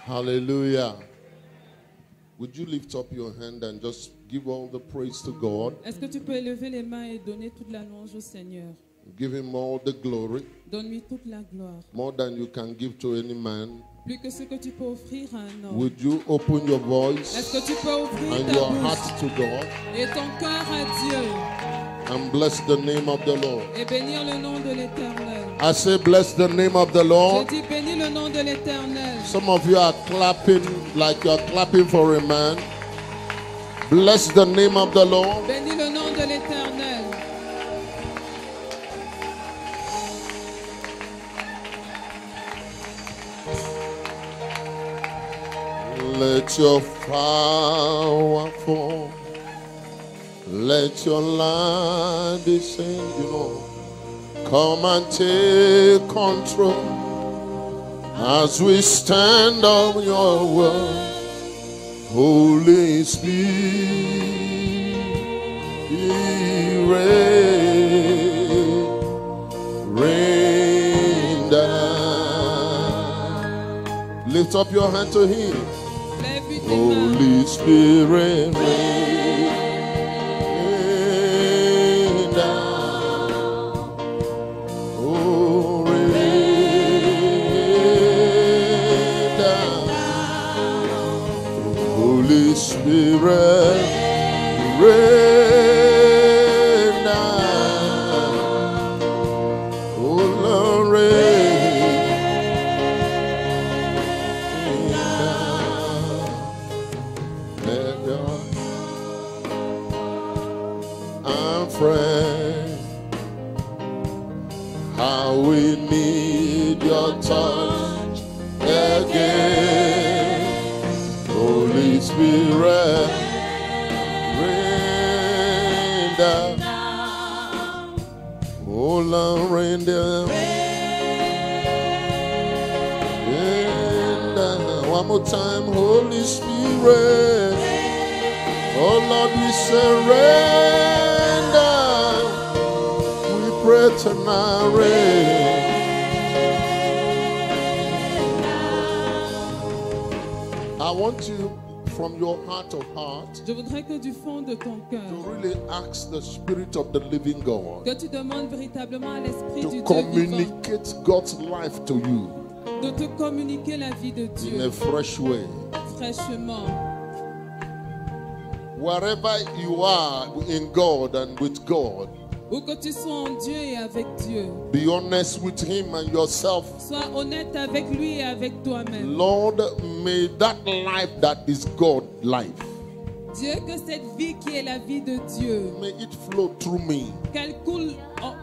Hallelujah. Would you lift up your hand and just give all the praise to God? Est-ce que tu peux élever les mains et donner toute la louange au Seigneur? Give him all the glory, Donne-lui toute la gloire. more than you can give to any man. Plus que ce que tu peux offrir à un homme. Would you open your voice Est-ce que tu peux ouvrir and ta your bouche heart to God et ton cœur à Dieu and bless the name of the Lord? et bénir le nom de l'Éternel? I say bless the name of the Je Lord. dis bénis le nom de l'Éternel. Some of you are clapping like you're clapping for a man. Bless the name of the Lord. Bénis le nom de l'Éternel. Let your power fall. Let your light be seen. You know, come and take control as we stand on your word. Holy Spirit, rain down. Lift up your hand to him. Lève tes mains. Holy Spirit, rain down. Oh, rain down. Holy Spirit, rain down. Oh, Lord, rain down. Let your our friend, how we need your touch again. Holy Spirit, rain down. Oh, Lord, rain down. Rain down. One more time, Holy Spirit. Oh, Lord, we surrender. We pray tonight, rain. I want you, from your heart of heart, Je voudrais que du fond de ton to cœur, really ask the Spirit of the living God que tu demandes véritablement à l'Esprit du to Dieu vivant communicate God's life to you de te communiquer la vie de in a Dieu fresh way. fraîchement. Wherever you are in God and with God, Où que tu sois en Dieu et avec Dieu, be honest with Him and yourself. sois honnête avec lui et avec toi-même. Lord, may that life that is God life, Dieu, que cette vie qui est la vie de Dieu, may it flow through me. qu'elle coule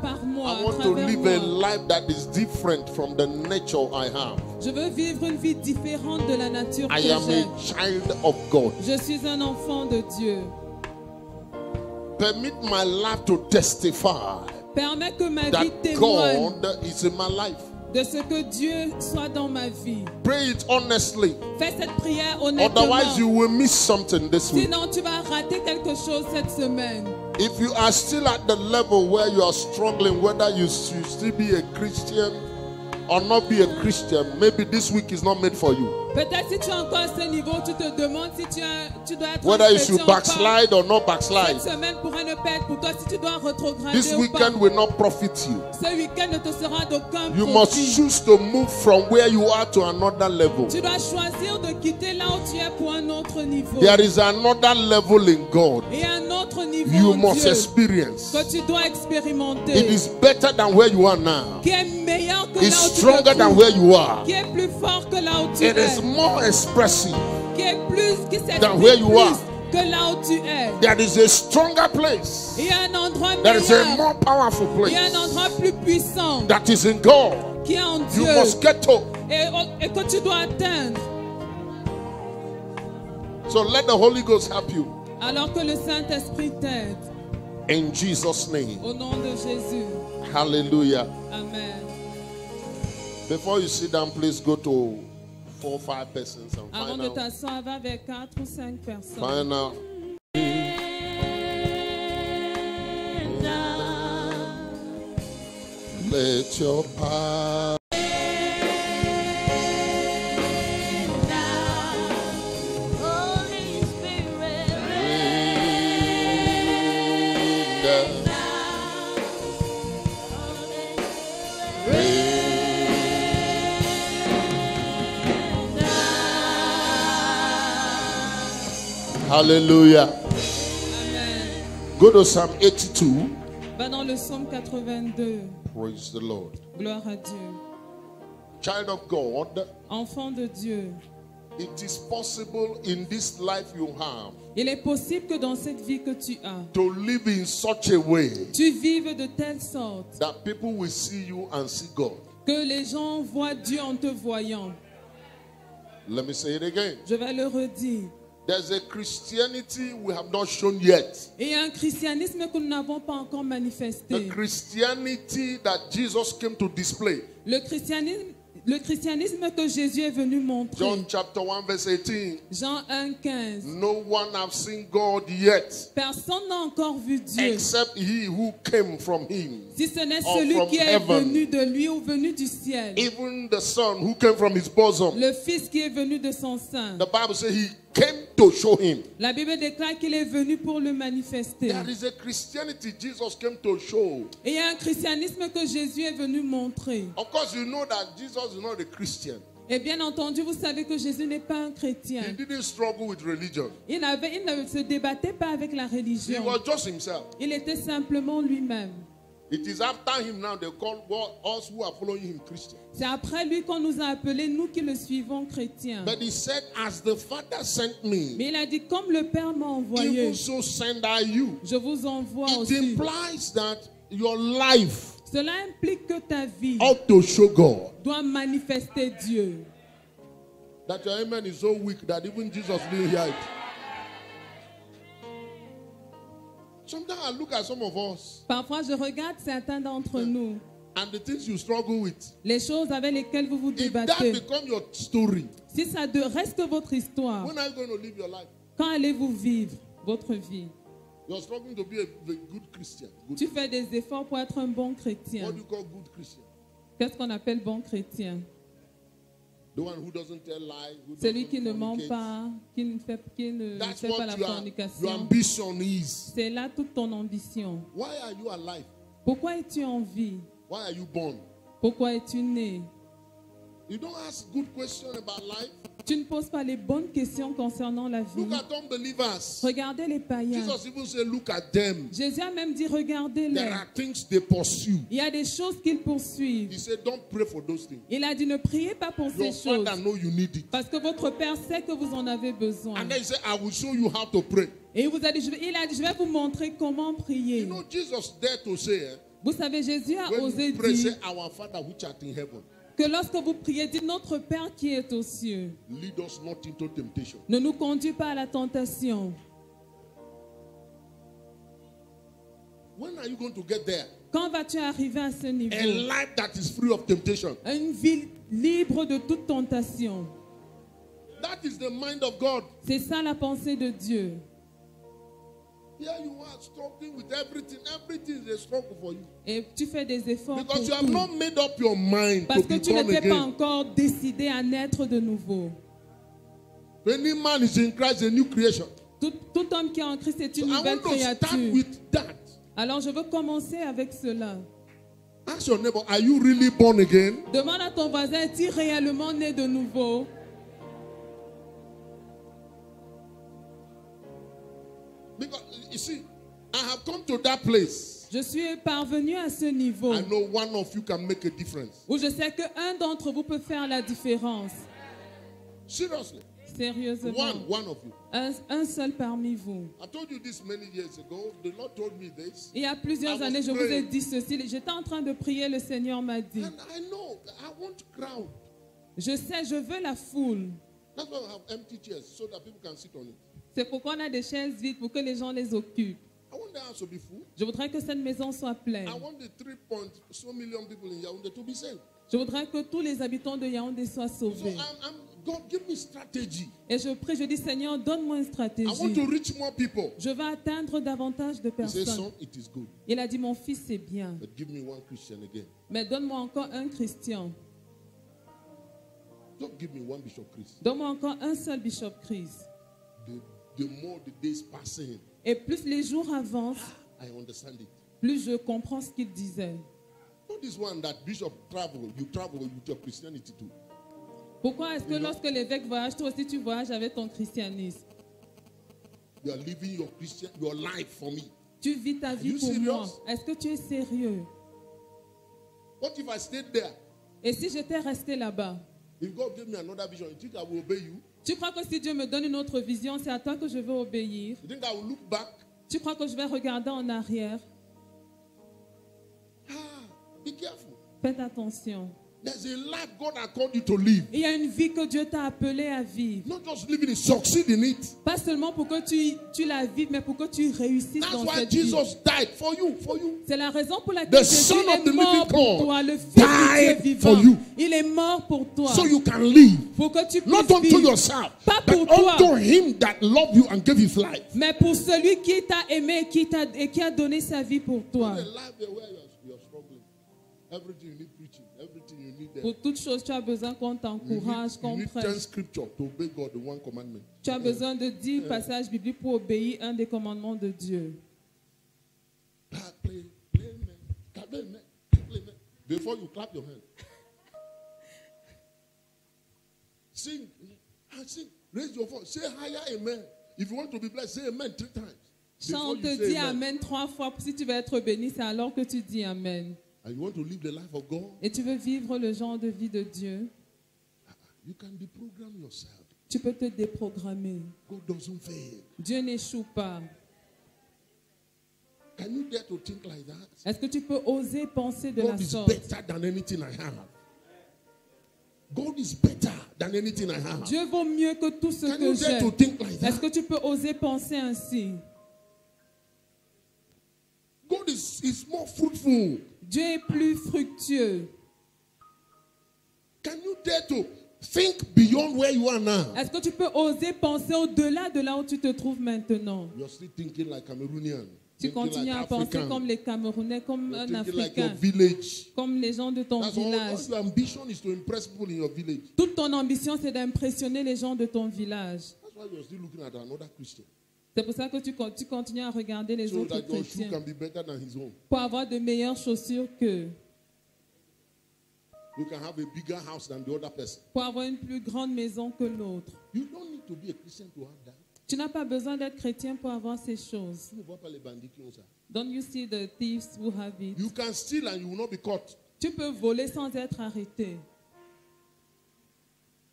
par moi, I à want to travers live a moi. life that is different from the nature I have. Je veux vivre une vie différente de la nature que I am j'ai. a child of God. Je suis un enfant de Dieu. Permit my life to testify Permets que ma vie that témoigne God is in my life. de ce que Dieu soit dans ma vie. Pray it honestly. Fais cette prière honnêtement. Otherwise, you will miss something this week. Sinon, tu vas rater quelque chose cette semaine. If you are still at the level where you are struggling, whether you should still be a Christian or not be a Christian, maybe this week is not made for you. Peut-être si tu es encore à ce niveau, tu te demandes si tu dois être Whether un you chrétien should ou pas. backslide or not backslide, Cette semaine pourrait ne pas être pour toi si tu dois retrograder this ou weekend pas. will not profit you. Ce week-end ne te sera d'aucun You must profit. choose to move from where you are to another level. Tu dois choisir de quitter là où tu es pour un autre niveau. There is another level in God Et un autre niveau you en must Dieu experience. que tu dois expérimenter. It is better than where you are now. Qui est meilleur que It's là où tu te stronger than trouves. where you are. Qui est plus fort que là où tu It es. is more expressive. Qui est plus, qui s'exprime Than where you plus are. que là où tu es. There is a stronger place. Il y a un endroit There is a meilleur. more powerful Il y a un place endroit plus puissant that is in God. qui est en You Dieu must get to. et que tu dois atteindre. So let the Holy Ghost help you. Alors que le Saint-Esprit t'aide. In Jesus' name. Au nom de Jésus. Hallelujah. Amen. Before you sit down, please go to 4 or 5 persons and Avant find de out. t'asseoir, va avec 4 ou 5 personnes. Find out. Let your power Hallelujah. Amen. Go to Psalm 82. Va dans le psaume 82. Praise the Lord. Gloire à Dieu. Child of God, Enfant de Dieu, it is possible in this life you have il est possible que dans cette vie que tu as, to live in such a way tu vives de telle sorte that people will see you and see God. que les gens voient Dieu en te voyant. Let me say it again. Je vais le redire. There's a Christianity we have not shown yet. Et il y a un christianisme que nous n'avons pas encore manifesté. The Christianity that Jesus came to display. Le christianisme que Jésus est venu montrer. John chapter 1 verse 18. Jean 1,15. No one have seen God yet Personne n'a encore vu Dieu, except he who came from him. si ce n'est or celui from qui est heaven. venu de lui ou venu du ciel. Even the Son who came from his bosom. Le Fils qui est venu de son sein. The Bible says he came to show him. La Bible déclare qu'il est venu pour le manifester. There is a Christianity Jesus came to show. Et il y a un christianisme que Jésus est venu montrer. Of course, you know that Jesus is not a Christian. Et bien entendu, vous savez que Jésus n'est pas un chrétien. He didn't struggle with religion. Il ne se débattait pas avec la He religion. was just himself. Il était simplement lui-même. It is after him now they call us who are following him Christians. C'est après lui qu'on nous a appelés, nous qui le suivons, chrétiens. But he said, as the Father sent me, Mais il a dit, comme le Père m'a envoyé, even so send I you. je vous envoie It aussi. implies that your life Cela implique que ta vie ought to show God. doit manifester Dieu. That your amen is so weak that even Jesus didn't hear it. Sometimes I look at some of us Parfois, je regarde certains d'entre nous, and the things you struggle with. les choses avec lesquelles vous vous If that débattez. become your story, Si ça reste votre histoire, when are you going to live your life? quand allez-vous vivre votre vie? You're struggling to be a good Christian. Good. Tu fais des efforts pour être un bon What chrétien. do you call good Christian? Qu'est-ce qu'on appelle bon chrétien? The one who doesn't tell lies, who Celui doesn't qui ne ment fornicate. pas, qui ne That's fait pas what la your fornication. ambition is. C'est là toute ton ambition. Why are you alive? Pourquoi es-tu en vie? Why are you born? Pourquoi es-tu né? You don't ask good questions about life. Tu ne poses pas les bonnes questions concernant la vie. Look at unbelievers. Regardez les païens. Jesus even said, look at them. Jésus a même dit, regardez-les. There are things they pursue. Il y a des choses qu'ils poursuivent. He said, don't pray for those things. Il a dit, ne priez pas pour Your ces choses. father know you need it. Parce que votre Père sait que vous en avez besoin. And then he said, I will show you how to pray. Et il a dit, je vais vous montrer comment prier. You know, Jesus dared to say, Vous savez, Jésus a when osé you pray, say, dire our Father which art in heaven, que lorsque vous priez, dites notre Père qui est aux cieux. lead us not into temptation. Ne nous conduis pas à la tentation. When are you going to get there? Quand vas-tu arriver à ce niveau? A life that is free of temptation. Une vie libre de toute tentation. That is the mind of God. C'est ça la pensée de Dieu. Here you are struggling with everything. Everything is a struggle for you. Et tu fais des efforts pour Because you have tout. not made up your mind Parce to que be tu born n'étais pas again. encore décidé à naître de nouveau. Any man is in Christ, a new creation. Tout homme qui est en Christ est So une I nouvelle want to start créature. with that. Alors je veux commencer avec cela. Ask your neighbor, are you really born again? Demande à ton voisin, es-tu réellement né de nouveau? Because you see, I have come to that place. Je suis parvenu à ce niveau I know one of you can make a difference. où je sais qu'un d'entre vous peut faire la différence. Seriously. Sérieusement. One of you. Un seul parmi vous. I told you this many years ago. The Lord told me this. Il y a plusieurs I was années, je vous ai praying. dit ceci. J'étais en train de prier, le Seigneur m'a dit. And I know I want crowd. Je sais, je veux la foule. That's why I have empty chairs so that people can sit on it. C'est pourquoi on a des chaises vides pour que les gens les occupent. I want the house to be full. Je voudrais que cette maison soit pleine. I want the 3.so million people in Yaoundé to be saved. Je voudrais que tous les habitants de Yaoundé soient So sauvés. God, give me strategy. Et je prie, je dis, Seigneur, donne-moi une I want to stratégie. reach more people. Je veux atteindre davantage de He said, personnes. son, it is good. Il a dit, mon fils, c'est bien. But give me one Christian again. Mais donne-moi encore un Christian. Don't give me one Bishop Chris. Donne-moi encore un seul Bishop Chris. The more the days passing, Et plus les jours avancent, I understand it. plus je comprends ce qu'il disait. Not this one that bishop travel, you travel with your Christianity too. Pourquoi est-ce que lorsque l'évêque voyage, toi aussi tu voyages avec ton christianisme? You are living your life for me. Tu vis ta vie you pour serious? moi. Est-ce que tu es sérieux? What if I stayed there? Et si j'étais resté là-bas? If God gave me another vision, you think I will obey you? Tu crois que si Dieu me donne une autre vision, c'est à toi que je vais obéir? You think I will look back? Tu crois que je vais regarder en arrière? Be careful. Faites attention. There's a life God has called you to live. Il y a une vie que Dieu t'a appelé à vivre. Not just living it, succeed in it. Pas seulement pour que tu la vives, mais pour que tu réussisses That's dans why cette vie. Jesus died for you. C'est la raison pour laquelle The Jésus Son of est the mort living pour God toi. Le Fils de Dieu died for vivant. you. Il est mort pour toi. So you can live. Pour que tu Not puisses unto vivre. yourself, Pas but pour toi. unto him that loved you and gave his life. Mais pour celui qui t'a aimé et qui a donné sa vie pour toi. A life where you're struggling. Everything you need preaching. Everything you need there. Pour toutes choses, tu as besoin qu'on t'encourage, qu'on You need 10 prêche. scripture to obey God, the one commandment. Tu as besoin de 10 passages bibliques pour obéir un des commandements de Dieu. Play, amen. Before you clap your hand. Sing. Raise your voice. Say higher amen. If you want to be blessed, say amen 3 times. Before Chante, you say dis Amen 3 fois. Si tu veux être béni, c'est alors que tu dis Amen. And you want to live the life of God, Et tu veux vivre le genre de vie de Dieu, you can deprogram yourself. tu peux te déprogrammer. God doesn't fail. Dieu n'échoue pas. Can you dare to think like that? Est-ce que tu peux oser penser de la God is sorte? better than anything I have. God is better than anything I have. Dieu vaut mieux que tout ce Can que you dare j'ai. to think like Est-ce that? que tu peux oser penser ainsi? God is more fruitful. Dieu est plus fructueux. Can you dare to think beyond where you are now? Est-ce que tu peux oser penser au-delà de là où tu te trouves maintenant? You're still thinking like Cameroonian. Tu Thinking continues like à penser African. comme les Camerounais, comme You're un thinking like your Africain, village. comme les gens de ton That's all village. your ambition is to impress people in your village. Toute ton ambition, c'est d'impressionner les gens de ton village. That's why you're still looking at another Christian. C'est pour ça que tu continues à regarder les So autres that your shoe chrétiens can be better than his own. pour avoir de meilleures chaussures qu'eux, You can have a bigger house than the other person. pour avoir une plus grande maison que l'autre. You don't need to be a Christian to have that. Tu n'as pas besoin d'être chrétien pour avoir ces choses. Tu ne vois pas les bandits qui ont ça. Don't you see the thieves who have it? You can steal and you will not be caught. Tu peux voler sans être arrêté.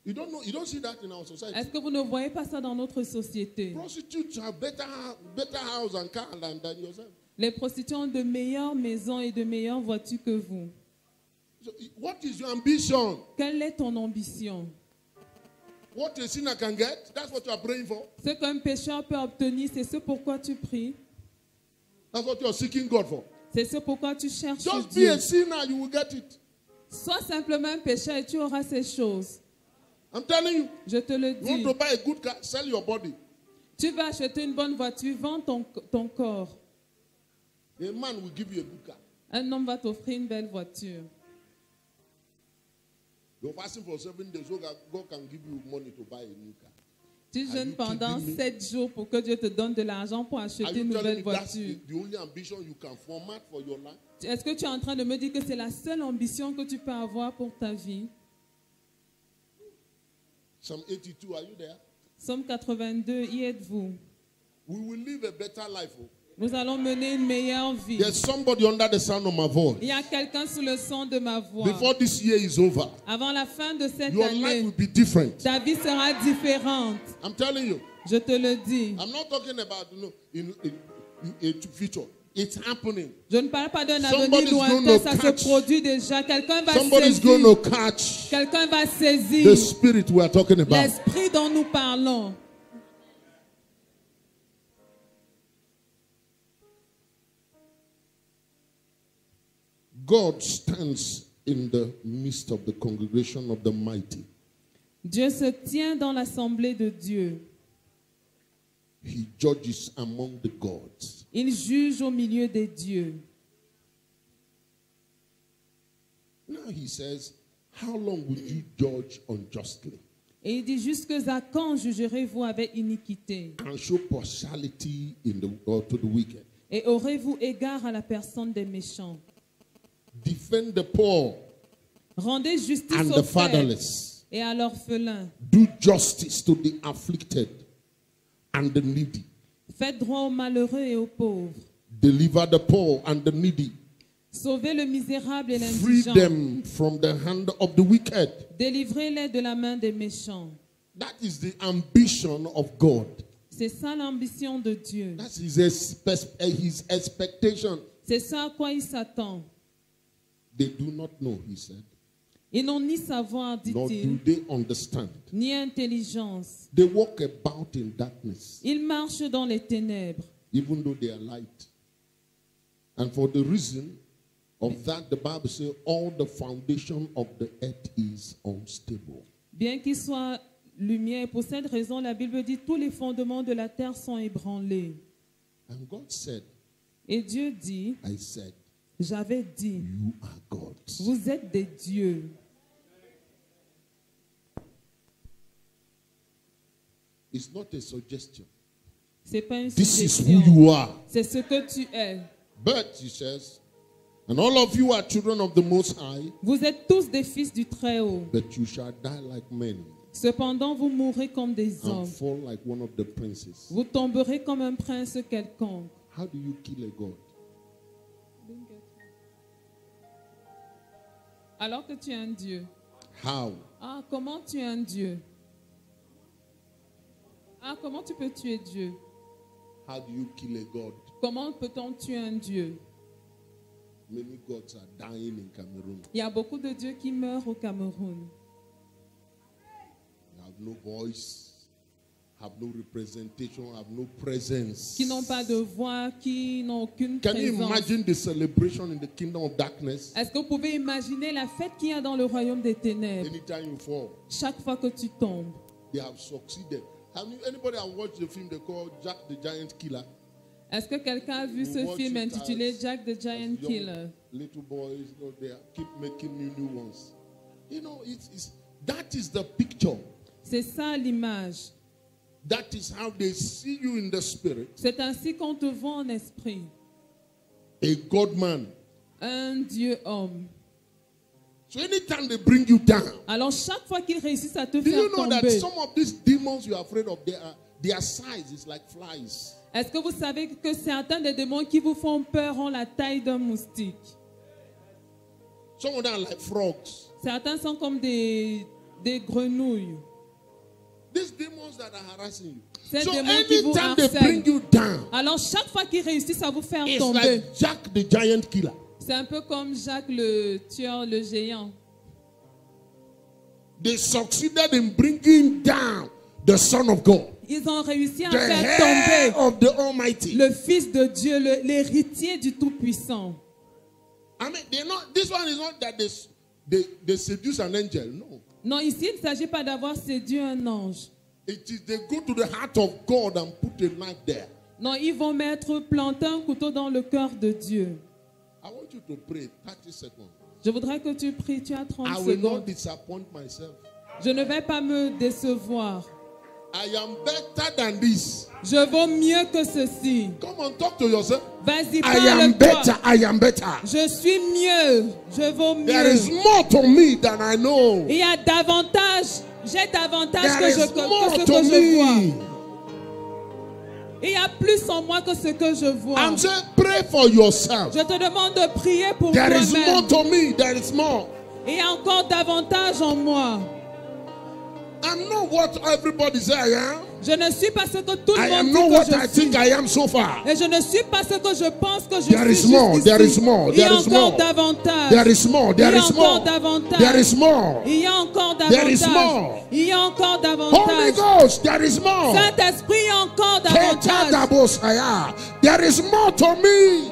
You don't see that in our society. Est-ce que vous ne voyez pas ça dans notre société? Prostitutes have better house and car than yourself. Les prostituées ont de meilleures maisons et de meilleures voitures que vous. So, what is your ambition? Quelle est ton ambition? What a sinner can get, that's what you are praying for. Ce qu'un pécheur peut obtenir, c'est ce pourquoi tu pries. That's what you are seeking God for. C'est ce pourquoi tu cherches Just be Dieu. a sinner, you will get it. Sois simplement un pécheur et tu auras ces choses. I'm telling you. Je te le You want dis. to buy a good car, sell your body. Tu vas acheter une bonne voiture, vends ton corps. A man will give you a good car. Un homme va t'offrir une belle voiture. You're fasting for 7 days, so God can give you money to buy a new car. Tu Are jeûnes you pendant kidding me? 7 jours pour que Dieu te donne de l'argent pour Are acheter une you telling nouvelle me that's voiture. the only ambition you can format for your life? Est-ce que tu es en train de me dire que c'est la seule ambition que tu peux avoir pour ta vie? Psalm 82, are you there? Somme 82, y êtes-vous? We will live a better life. Oh. Nous allons mener une meilleure vie. There's somebody under the sound of my voice. Il y a quelqu'un sous le son de ma voix. Before this year is over, Avant la fin de cette your life année, will be different. ta vie sera différente. I'm telling you. Je te le dis. I'm not talking about in a future. It's happening. Je ne parle pas d'un Somebody's avenir going lointain, to ça se catch. produit déjà. Quelqu'un va Somebody's going saisir. to catch Quelqu'un va saisir the spirit we are talking about. l'esprit dont nous parlons. God stands in the midst of the congregation of the mighty. Dieu se tient dans l'assemblée de Dieu. He judges among the gods. Il juge au milieu des dieux. Now he says, how long would you judge unjustly Et il dit, jusqu'à quand jugerez-vous avec iniquité and show partiality to the wicked? Et aurez-vous égard à la personne des méchants? Defend the poor Rendez justice and aux the frères fatherless. et à l'orphelin. Do justice to the afflicted and the needy. Faites droit aux malheureux et aux pauvres. Deliver the poor and the needy. Sauvez le misérable et Free l'indigent. them from the hand of the wicked. Délivrez-les de la main des méchants. That is the ambition of God. C'est ça l'ambition de Dieu. That's his expectation. C'est ça à quoi il s'attend. They do not know, he said. Ils n'ont ni savoir, Nor do dit-il, they understand. ni intelligence. They walk about in darkness, Ils marchent dans les ténèbres, even though they are light. And for the reason of that, the Bible says all the foundation of the earth is unstable. bien qu'ils soient lumière. Pour cette raison, la Bible dit tous les fondements de la terre sont ébranlés. And God said, Et Dieu dit, I said, j'avais dit, you are gods. vous êtes des dieux. It's not a suggestion. C'est pas une This is who suggestion. you are. C'est ce que tu es. But, he says, and all of you are children of the Most High, Vous êtes tous des fils du Très-Haut. but you shall die like men Cependant, vous mourrez comme des and hommes. fall like one of the princes. Vous tomberez comme un prince quelconque. How do you kill a god? Alors que tu es un Dieu. How? Ah, comment tu es un Dieu? Ah, comment tu peux tuer Dieu? How do you kill a god? Comment peut-on tuer un Dieu? Many gods are dying in Cameroon. Il y a beaucoup de dieux qui meurent au Cameroun. They have no voice, have no representation, have no presence. Qui n'ont pas de voix, qui n'ont aucune Can you présence. imagine the celebration in the kingdom of darkness? Est-ce que vous pouvez imaginer la fête qu'il y a dans le royaume des ténèbres? Anytime you fall, Chaque fois que tu tombes. they have succeeded. Anybody have watched the film they call Jack the Giant Killer? Est-ce que quelqu'un a vu ce watch film it intitulé as- Jack the Giant Young Killer? Little boys, they keep making new ones. You know, that is the picture. C'est ça l'image. That is how they see you in the spirit. C'est ainsi qu'on te voit en esprit. A God man. Un Dieu homme. So anytime they bring you down, Alors chaque fois qu'ils réussissent à te do faire you know that tomber, some of these demons you are afraid of, their size is like flies. est-ce que vous savez que certains des démons qui vous font peur ont la taille d'un moustique? Some of them are like frogs. Certains sont comme des grenouilles. These demons that are harassing you. Ces So démons qui vous anytime they bring harcèlent. you down, Alors chaque fois qu'ils réussissent à vous faire it's tomber, like Jack the Giant Killer. c'est un peu comme Jacques le tueur, le géant. They succeeded in bringing down the Son of God, Ils ont réussi à the faire heir tomber of the Almighty. le Fils de Dieu, l'héritier du Tout-Puissant. I mean, this one is not that they seduce an angel. No. Non, ici, il ne s'agit pas d'avoir séduit un ange. It is they go to the heart of God and put a knife there. Non, ils vont planter un couteau dans le cœur de Dieu. I want you to pray 30 seconds. Je voudrais que tu pries, tu as 30 I will not secondes. disappoint myself. Je ne vais pas me décevoir. I am better than this. Je vaux mieux que ceci. Come on, talk to yourself. Vas-y, I am better. parle-toi. I am better. Je suis mieux. Je vaux There is mieux. more to me than I know. Il y a davantage. J'ai davantage There que is ce more que to je vois. me. Il y a plus en moi que ce que je vois. I'm saying pray for yourself. Je te demande de prier pour There is more toi-même. to me. There is more. Il y a encore davantage en moi. I'm not what everybody say I am. Je ne suis pas ce que tout I le am monde not dit what que I je suis. think I am so far. Et je ne suis pas ce que je pense que je There suis is more. jusqu'ici. There is more. Il y a There is encore more. davantage. There is more. There Il y a is encore more. davantage. There is more. Il y a encore There is davantage. more. Il y a encore Holy davantage. Ghost, there is more. Saint-Esprit, il y a encore davantage. Ketadabosaya. There is more to me.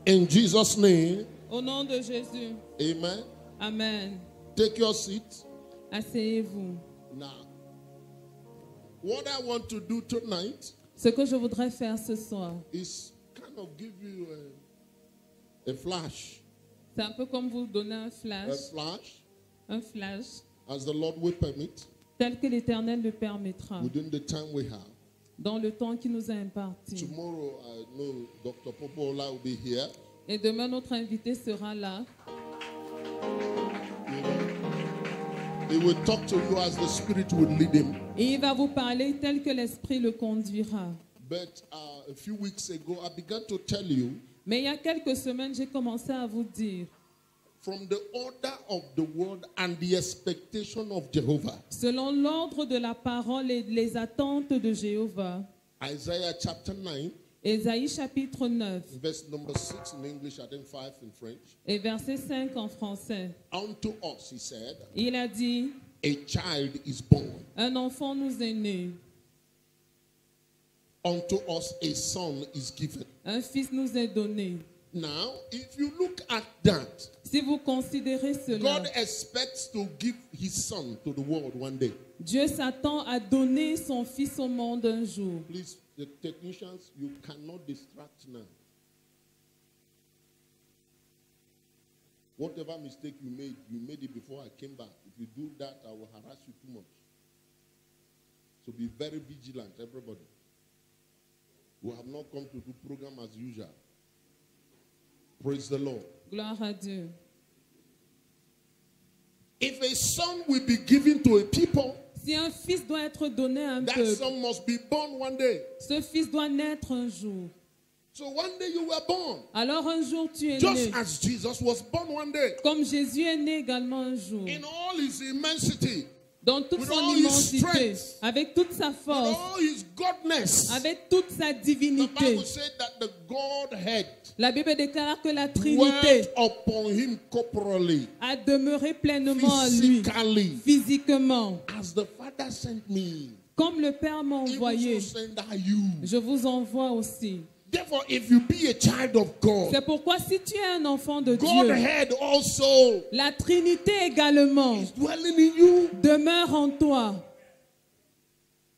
In Jesus' name, Au nom de Jésus. amen. Amen. Take your seat. Asseyez-vous. Now, what I want to do tonight Ce que je voudrais faire ce soir, is kind of give you A flash. C'est un peu comme vous donner un A flash, as the Lord will permit, tel que l'Éternel le permettra, within the time we have. dans le temps qui nous a imparti. Tomorrow, I know Dr. Popola will be here. Et demain, notre invité sera là. He will talk to you as the Spirit will lead him. Et il va vous parler tel que l'Esprit le conduira. But a few weeks ago, I began to tell you, Mais il y a quelques semaines, j'ai commencé à vous dire, from the order of the word and the expectation of Jehovah. selon l'ordre de la parole et les attentes de Jéhovah. Isaiah chapter 9, Ésaïe chapitre 9 verse number 6 in English, I think 5 in French. et verset 5 en français. Unto us, he said, Il a dit, a child is born. un enfant nous est né, Unto us a son is given. un fils nous est donné. Now, if you look at that, Si vous considérez cela, God expects to give his son to the world one day. Dieu s'attend à donner son fils au monde un jour. Please, the technicians, you cannot distract now. Whatever mistake you made it before I came back. If you do that, I will harass you too much. So be very vigilant, everybody. We have not come to do program as usual. Praise the Lord. Gloire à Dieu. If a son will be given to a people, Si un fils doit être donné à un that peuple, son must be born one day. ce fils doit naître un jour. So one day you were born. Alors un jour tu es Just né. as Jesus was born one day. Comme Jésus est né également un jour. In all his immensity, Dans toute with son all his immensité, strength, avec toute sa with force, all his godness. avec toute sa The divinité. Bible said that the Godhead La Bible déclare que la Trinité dwelt upon him corporally, a demeuré pleinement en lui, physically. physiquement. As the Father sent me, Comme le Père m'a envoyé, even so send I you. je vous envoie aussi. Therefore, if you be a child of God, C'est pourquoi si tu es un enfant de Dieu, Godhead also la Trinité également is dwelling in you. demeure en toi.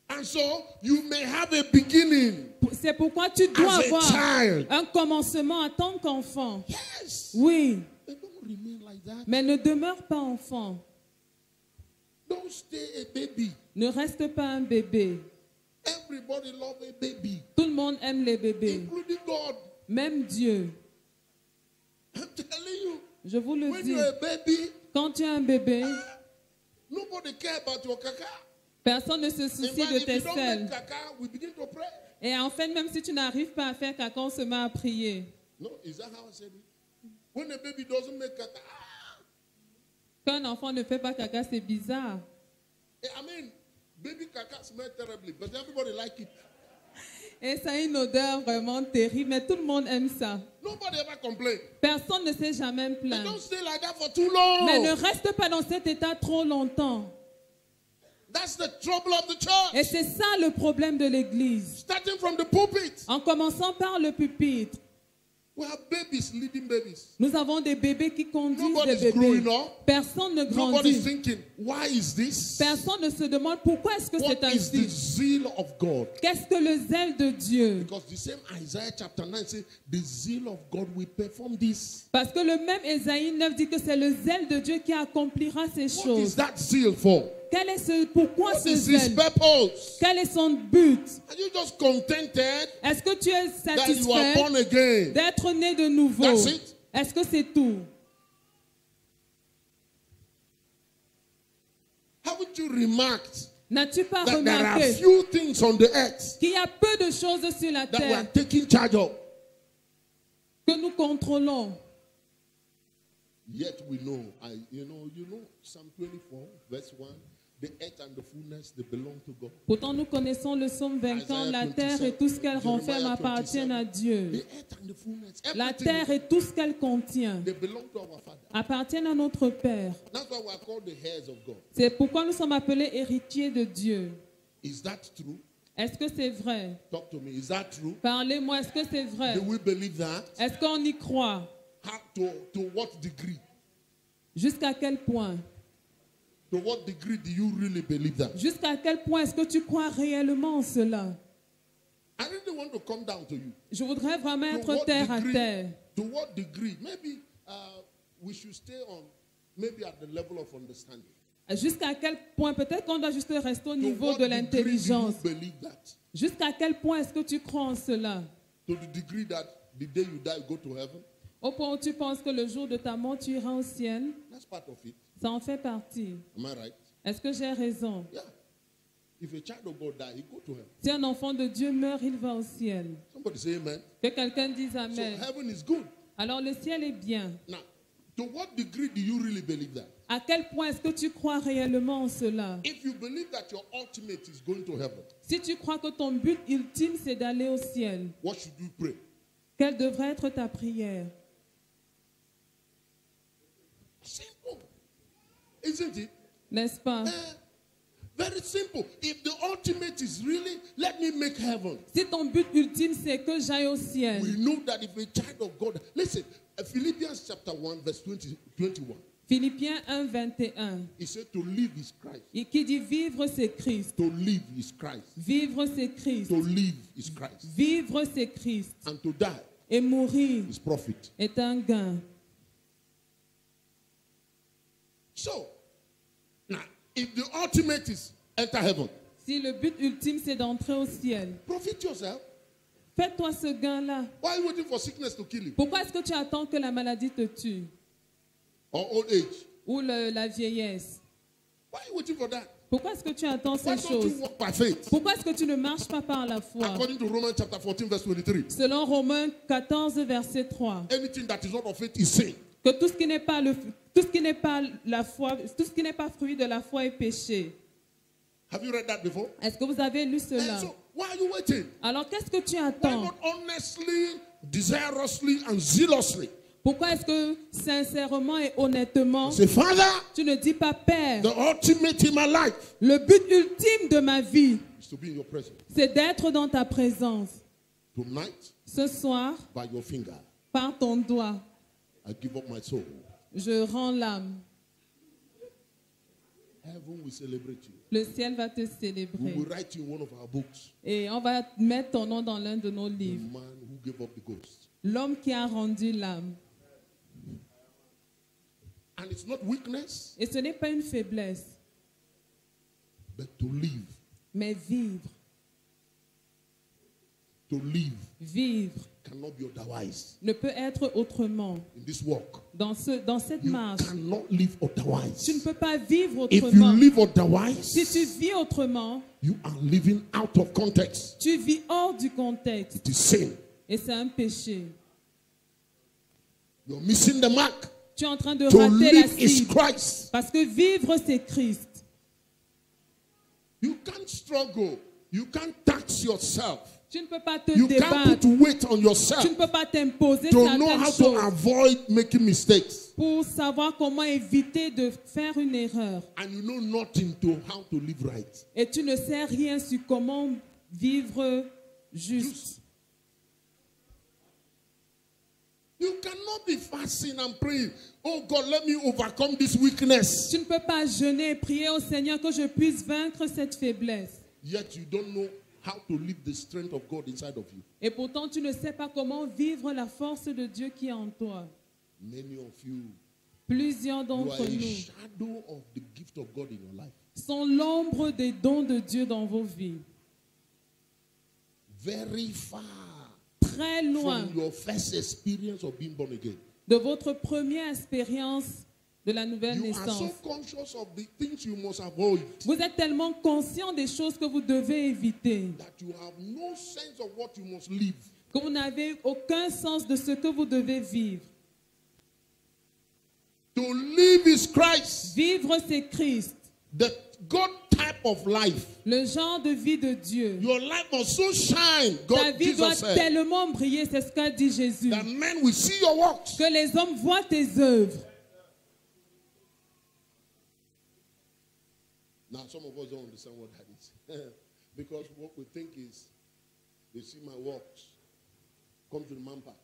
And so you may have a beginning C'est pourquoi tu dois as a avoir child. un commencement en tant qu'enfant. Yes. Oui, But don't remain like that. mais ne demeure pas enfant. Don't stay a baby. Ne reste pas un bébé. Everybody love a baby, Tout le monde aime les bébés, including God. même Dieu. I'm telling you, Je vous le when dis, you're a baby, quand tu es un bébé, nobody care about your caca. personne ne se In soucie fact, de if tes you don't selles. make caca, we begin to pray. Et en fait, même si tu n'arrives pas à faire caca, on se met à prier. No, is that how I said it? When a baby doesn't make caca, Quand un enfant ne fait pas caca, c'est bizarre. I mean, baby caca smells terribly, but everybody like it. Et ça a une odeur vraiment terrible, mais tout le monde aime ça. Nobody ever complain. Personne ne s'est jamais They plaint. don't stay like that for too long. Mais ne reste pas dans cet état trop longtemps. That's the trouble of the church. Et c'est ça le problème de l'Église. Starting from the pulpit, En commençant par le pupitre, we have babies leading babies. nous avons des bébés qui conduisent des Nobody's bébés. growing up. Personne ne Nobody's grandit. thinking, why is this? Personne ne se demande pourquoi est-ce que What c'est is the ainsi. zeal of God? Qu'est-ce que le zèle de Dieu? Because the same Isaiah chapter 9 says, the zeal of God will perform this. Parce que le même Ésaïe 9 dit que c'est le zèle de Dieu qui accomplira ces What is choses. that zeal for? Quel est ce, pourquoi What ce is his zèle? purpose? Quel est son but? Are you just contented Est-ce que tu es that you are satisfait born again? d'être né de nouveau? That's it? Est-ce que c'est tout? Haven't you remarked N'as-tu pas that there are remarqué few things on the earth qu'il y a peu de choses sur la that we are terre taking charge of? que nous contrôlons? Yet we know, you know, Psalm 24, verse 1, the earth and the fullness, they belong to God. Pourtant, nous connaissons le psaume 20, la terre et tout ce qu'elle renferme appartiennent à Dieu. The earth and the fullness, La everything, terre et tout ce qu'elle contient they belong to our Father. appartiennent à notre Père. That's why we are called the heirs of God. C'est pourquoi nous sommes appelés héritiers de Dieu. Is that true? Est-ce que c'est vrai? Talk to me. Is that true? Parlez-moi, est-ce que c'est vrai? Do we believe that? Est-ce qu'on y croit? To what degree? Jusqu'à quel point? To what degree do you really believe that? Jusqu'à quel point est-ce que tu crois réellement en cela? I really want to come down to you. Je voudrais vraiment To être what terre à degree terre. to what degree? Maybe we should stay on, maybe at the level of understanding. Jusqu'à quel point, peut-être qu'on doit juste rester au To niveau what de degree do l'intelligence. you believe that? Jusqu'à quel point est-ce que tu crois en cela? To the degree that the day you die, you go to heaven? Au point où tu penses que le jour de ta mort, tu iras au ciel? That's part of it. Ça en fait partie. Am I right? Est-ce que j'ai raison? Yeah. If a child of God die, he go to heaven. Si un enfant de Dieu meurt, il va au ciel. Somebody say amen. Que quelqu'un dise So Amen. heaven is good. Alors le ciel est bien. Now, to what degree do you really believe that? À quel point est-ce que tu crois réellement en cela? If you believe that your ultimate is going to heaven, Si tu crois que ton but ultime, c'est d'aller au ciel, what should you pray? quelle devrait être ta prière? Simple. Isn't it? N'est-ce pas? Very simple. If the ultimate is really, let me make heaven. Si ton but ultime, c'est que j'aille au ciel, We know that if a child of God, listen, Philippians chapter 1, verse 21. Philippiens 1, 21, He said to live is Christ. et qui dit vivre, c'est Christ. To live is Christ. Vivre, c'est Christ. To live is Christ. Vivre, c'est Christ. And to die Et mourir is profit. est un gain. So, now, if the ultimate is enter heaven, Si le but ultime, c'est d'entrer au ciel, profit yourself. fais-toi ce gain-là. Why are you waiting for sickness to kill you? Pourquoi est-ce que tu attends que la maladie te tue? Or old age? Ou la vieillesse? Why are you waiting for that? Pourquoi est-ce que tu attends Why ces don't choses? you walk by faith? Pourquoi est-ce que tu ne marches pas par la foi? According to Romans chapter 14, verse 23. Selon Romains 14, verset 3, Anything that is not of faith is sin. que tout ce qui n'est pas tout ce qui n'est pas la foi, tout ce qui n'est pas fruit de la foi est péché. Have you read that before? Est-ce que vous avez lu cela? And so, why are you waiting? Alors qu'est-ce que tu Why attends? not honestly, desirously, and zealously Pourquoi est-ce que sincèrement et honnêtement, say, Father, tu ne dis pas Père, the ultimate in my life le but ultime de ma vie, is to be in your presence. c'est d'être dans ta présence. Tonight, Ce soir, by your finger, par ton doigt, I give up my soul. je rends l'âme. Heaven will celebrate you. Le ciel va te We célébrer. will write you in one of our books, Et on va mettre ton nom dans l'un de nos the livres. man who gave up the ghost. L'homme qui a rendu l'âme. And it's not weakness, Et ce n'est pas une faiblesse, but to live. mais vivre. To live Vivre cannot be otherwise. ne peut être autrement. In this walk, Dans cette you marche, cannot live otherwise. tu ne peux pas vivre If you autrement. live Si otherwise, tu vis autrement, you are living out of context. tu vis hors du contexte. It is sin. Et c'est un péché. You're missing the mark. Tu es en train de To rater la live is cible. Christ. Parce que vivre, c'est Christ. You can't struggle. You can't tax yourself. Tu ne peux pas te You can't débattre. put weight on yourself Tu ne peux pas t'imposer to know certaines how to choses avoid making mistakes. pour savoir comment éviter de faire une erreur. And you know nothing to how to live right. Et tu ne sais rien sur comment vivre juste. You cannot be fasting and praying. Oh God, let me overcome this weakness. Tu ne peux pas jeûner et prier au Seigneur que je puisse vaincre cette faiblesse. Yet you don't know how to live the strength of God inside of you. Et pourtant, tu ne sais pas comment vivre la force de Dieu qui est en toi. Many of you, Plusieurs you are d'entre a nous shadow of the gift of God in your life. sont l'ombre des dons de Dieu dans vos vies. Very far Très loin from your first experience of being born again. de votre première expérience de la nouvelle You are so naissance. conscious of the things you must avoid Vous êtes tellement conscient des choses que vous devez éviter, that you have no sense of what you must live. que vous n'avez aucun sens de ce que vous devez vivre. To live is Christ. Vivre, c'est Christ. The God type of life. Le genre de vie de Dieu. Your life must so shine, Ta God, vie doit Jesus said, tellement briller, c'est ce qu'a dit Jésus. that men will see your works. Que les hommes voient tes œuvres. Now, some of us don't understand what that is. Because what we think is, they see my works, come to the manpack.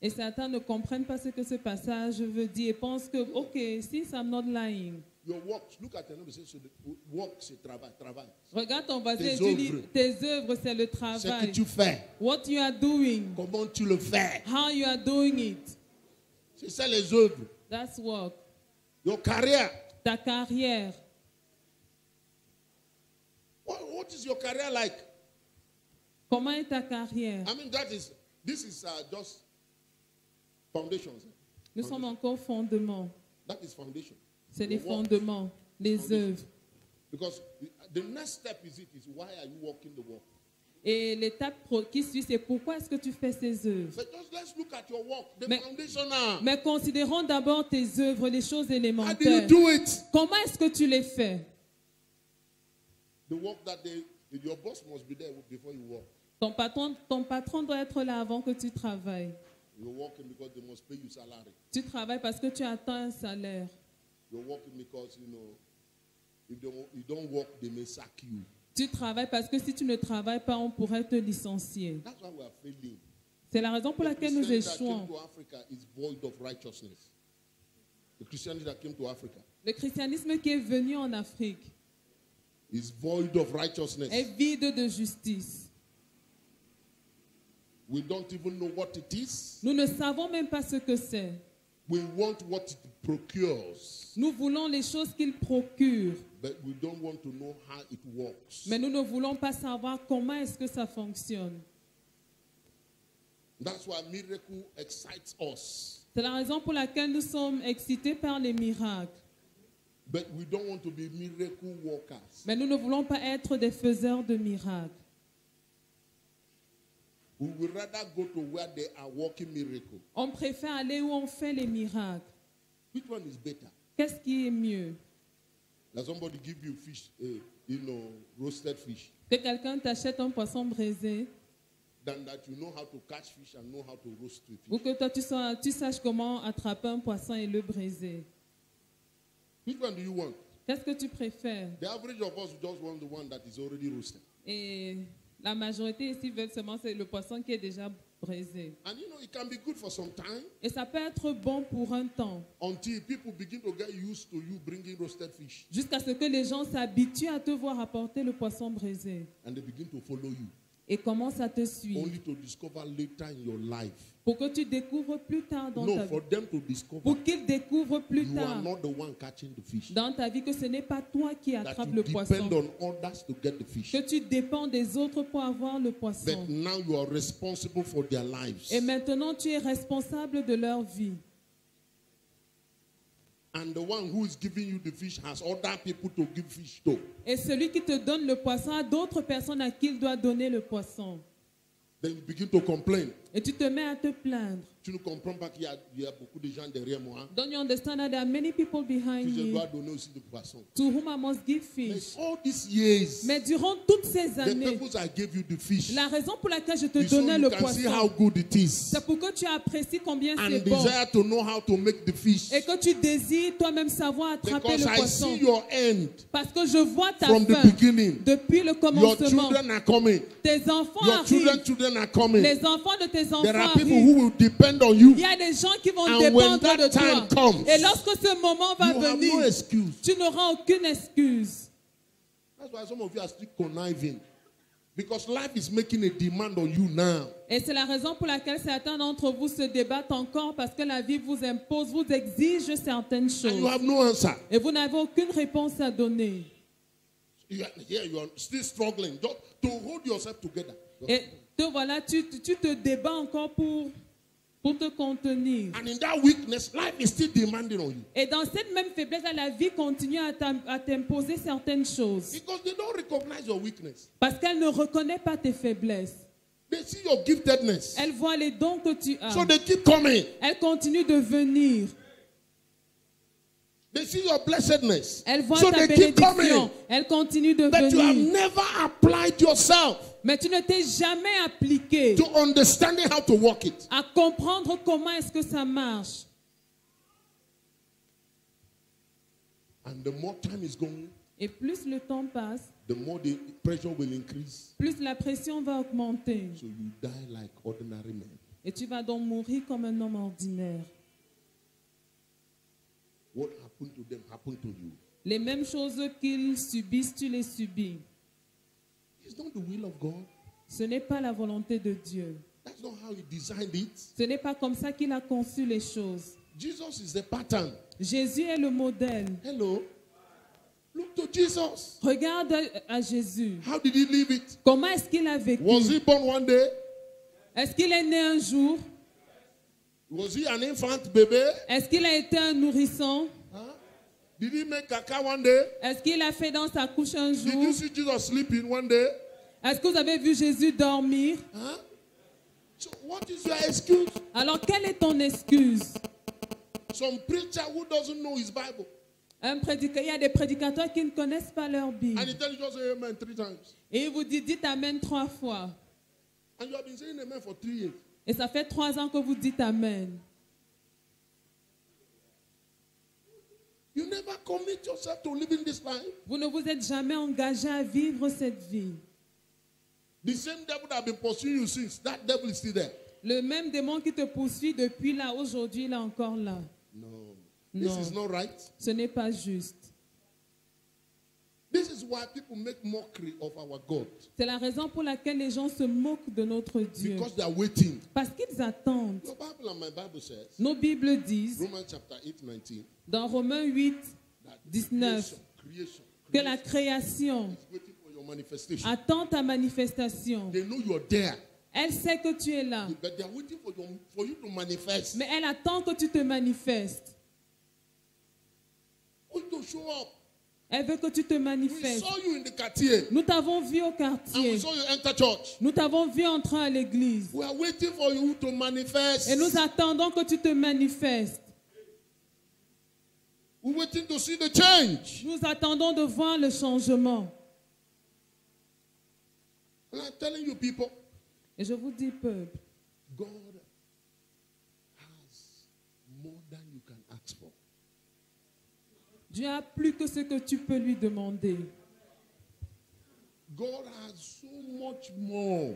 Et certains ne comprennent pas ce que ce passage veut dire et pensent que, ok, since I'm not lying, your works. Look at your neighbor. Say, so the work, c'est travail, travail. Regarde ton voisin Tes et tu dis, œuvres. tes œuvres, c'est le Ce que travail. tu fais. What you are doing, Comment tu le fais. how you are doing it. C'est ça les œuvres. That's work. Your career. Ta carrière. What is your career like? Comment est ta carrière? I mean, this is just foundations. Nous sommes encore fondements. That is foundation. C'est les Your work. fondements, les Foundation. œuvres. Because the next step is why are you walking the walk? Et l'étape qui suit, c'est pourquoi est-ce que tu fais ces œuvres? But just let's look at your work, the Mais- foundational. Mais considérons d'abord tes œuvres, les choses How do you élémentaires. do it? Comment est-ce que tu les fais? The work that your boss must be there before you work. Ton patron doit être là avant que tu travailles. You're working because they must pay you salary. Tu travailles parce que tu attends un salaire. You're working because, if you don't work, they may sack you. Tu travailles parce que si tu ne travailles pas, on pourrait te licencier. That's why we are failing. C'est la raison pour The laquelle nous Christianity that échouons. came to Africa is void of righteousness. The Christianity that came to Africa Le christianisme qui est venu en Afrique is void of righteousness. est vide de justice. We don't even know what it is. Nous ne savons même pas ce que c'est. We want what it procures, Nous voulons les choses qu'il procure, but we don't want to know how it works. mais nous ne voulons pas savoir comment est-ce que ça fonctionne. That's why miracle excites us, C'est la raison pour laquelle nous sommes excités par les miracles. but we don't want to be miracle workers. Mais nous ne voulons pas être des faiseurs de miracles. We would rather go to where they are working miracle. On préfère aller où on fait les miracles. Which one is better? Qu'est-ce qui est mieux? That somebody give you fish, roasted fish, Que quelqu'un t'achète un poisson braisé than that you know how to catch fish and know how to roast the ou fish. que toi tu saches comment attraper un poisson et le braiser. Which one do you want? Qu'est-ce que tu préfères? The average of us just want the one that is already roasted. Et la majorité ici veulent seulement c'est le poisson qui est déjà braisé. And it can be good for some time Et ça peut être bon pour un temps, until people begin to get used to you bringing roasted fish jusqu'à ce que les gens s'habituent à te voir apporter le poisson braisé and they begin to follow you, et commencent à te suivre only to discover later in your life. pour que tu découvres plus tard dans ta No, vie, for them to discover pour qu'ils découvrent plus you are tard not the one catching the fish. dans ta vie que ce n'est pas toi qui That attrapes you le depend poisson, on others to get the fish. que tu dépends des autres pour avoir le But poisson. now you are responsible for their lives. Et maintenant, tu es responsable de leur vie. And the one who is giving you the fish has other people to give fish to. Et celui qui te donne le poisson a d'autres personnes à qui il doit donner le poisson. Then you begin to complain. Et tu te mets à te plaindre. Tu ne comprends pas qu'il y a beaucoup de gens derrière moi. Don't you understand that there are many people behind Puis je you dois donner aussi du poisson. to whom I must give Mais fish? all these years, Mais durant toutes ces the années, purpose I gave you the fish, la raison pour laquelle je te is so donnais you le can see how poisson, good it is. c'est pour que tu apprécies combien And c'est bon desire to know how to make the fish. et que tu désires toi-même savoir attraper Because le I poisson. see your end Parce que je vois ta from the fin beginning. depuis le Your commencement. children are coming. Tes enfants Your arrivent. children are coming. Les enfants de tes enfants There are people arrivent. who will depend on you. Il y a des gens qui vont And when dépendre that de time toi. comes, Et lorsque ce moment va You have no venir, excuse. tu n'auras aucune excuse. That's why some of you are still conniving. Because life is making a demand on you now. Et c'est la raison pour laquelle certains d'entre vous se débattent encore parce que la vie vous impose, vous exige certaines And you choses. have no answer. Et vous n'avez aucune réponse à donner. Here you are still struggling just to hold yourself together. Et te voilà, tu te débats encore pour te contenir. And in that weakness, life is still demanding on you. Et dans cette même faiblesse, la vie continue à t'imposer certaines choses. Because they don't recognize your weakness. Parce qu'elle ne reconnaît pas tes faiblesses. They see your giftedness. Elle voit les dons que tu as. So they keep coming. Elle continue de venir. They see your blessedness. Elle voit So ta they keep coming. bénédiction. Elle continue de But you have venir. never applied yourself Mais tu ne t'es jamais appliqué to understanding how to work it. à comprendre comment est-ce que ça marche. And the more time is going, Et plus le temps passe, the more the pressure will increase. plus la pression va augmenter. So you die like ordinary men. Et tu vas donc mourir comme un homme ordinaire. What happened to them happened to you. Les mêmes choses qu'ils subissent, tu les subis. It's not the will of God. Ce n'est pas la volonté de Dieu. That's not how he designed it. Ce n'est pas comme ça qu'il a conçu les choses. Jesus is the pattern. Jésus est le modèle. Hello. Look to Jesus. Regarde à Jésus. How did he live it? Comment est-ce qu'il a vécu? Was he born one day? Est-ce qu'il est né un jour? Was he an infant baby? Est-ce qu'il a été un nourrisson? Huh? Did he make caca one day? Est-ce qu'il a fait dans sa couche un Did jour? you see Jesus sleeping one day? Est-ce que vous avez vu Jésus dormir? Huh? So what is your excuse? Alors, quelle est ton excuse? Some preacher who doesn't know his Bible. Il y a des prédicateurs qui ne connaissent pas leur Bible. And he tells you just say amen 3 times. Et il vous dit, dites Amen 3 fois. And you have been saying amen for 3 years. Et ça fait 3 ans que vous dites Amen. You never commit yourself to living this life. Vous ne vous êtes jamais engagé à vivre cette vie. The same devil that has been pursuing you since, that devil is still there. Le même démon qui te poursuit depuis là, aujourd'hui, il est encore là. No. Non. This is not right. Ce n'est pas juste. This is why people make mockery of our God. C'est la raison pour laquelle les gens se moquent de notre Dieu. Because they are waiting. Parce qu'ils attendent. Your Bible and my Bible says, Nos Bibles disent, Romans chapter 8, 19, dans Romains 8, that 19, creation que la création is waiting for your manifestation. attend ta manifestation. They know you're there, Elle sait que tu es là, but they are waiting for you to manifest. mais elle attend que tu te manifestes. For you to show up. Elle veut que tu te We manifestes. saw you in the quartier, Nous t'avons vu au and we quartier. saw you enter church. Nous t'avons vu entrer à l'église. We are waiting for you to manifest. Et nous attendons que tu te manifestes. We're waiting to see the change. Nous attendons de voir le changement. And I'm telling you, people, Et je vous dis, peuple, God has more than you can ask for. Dieu a plus que ce que tu peux lui demander. God has so much more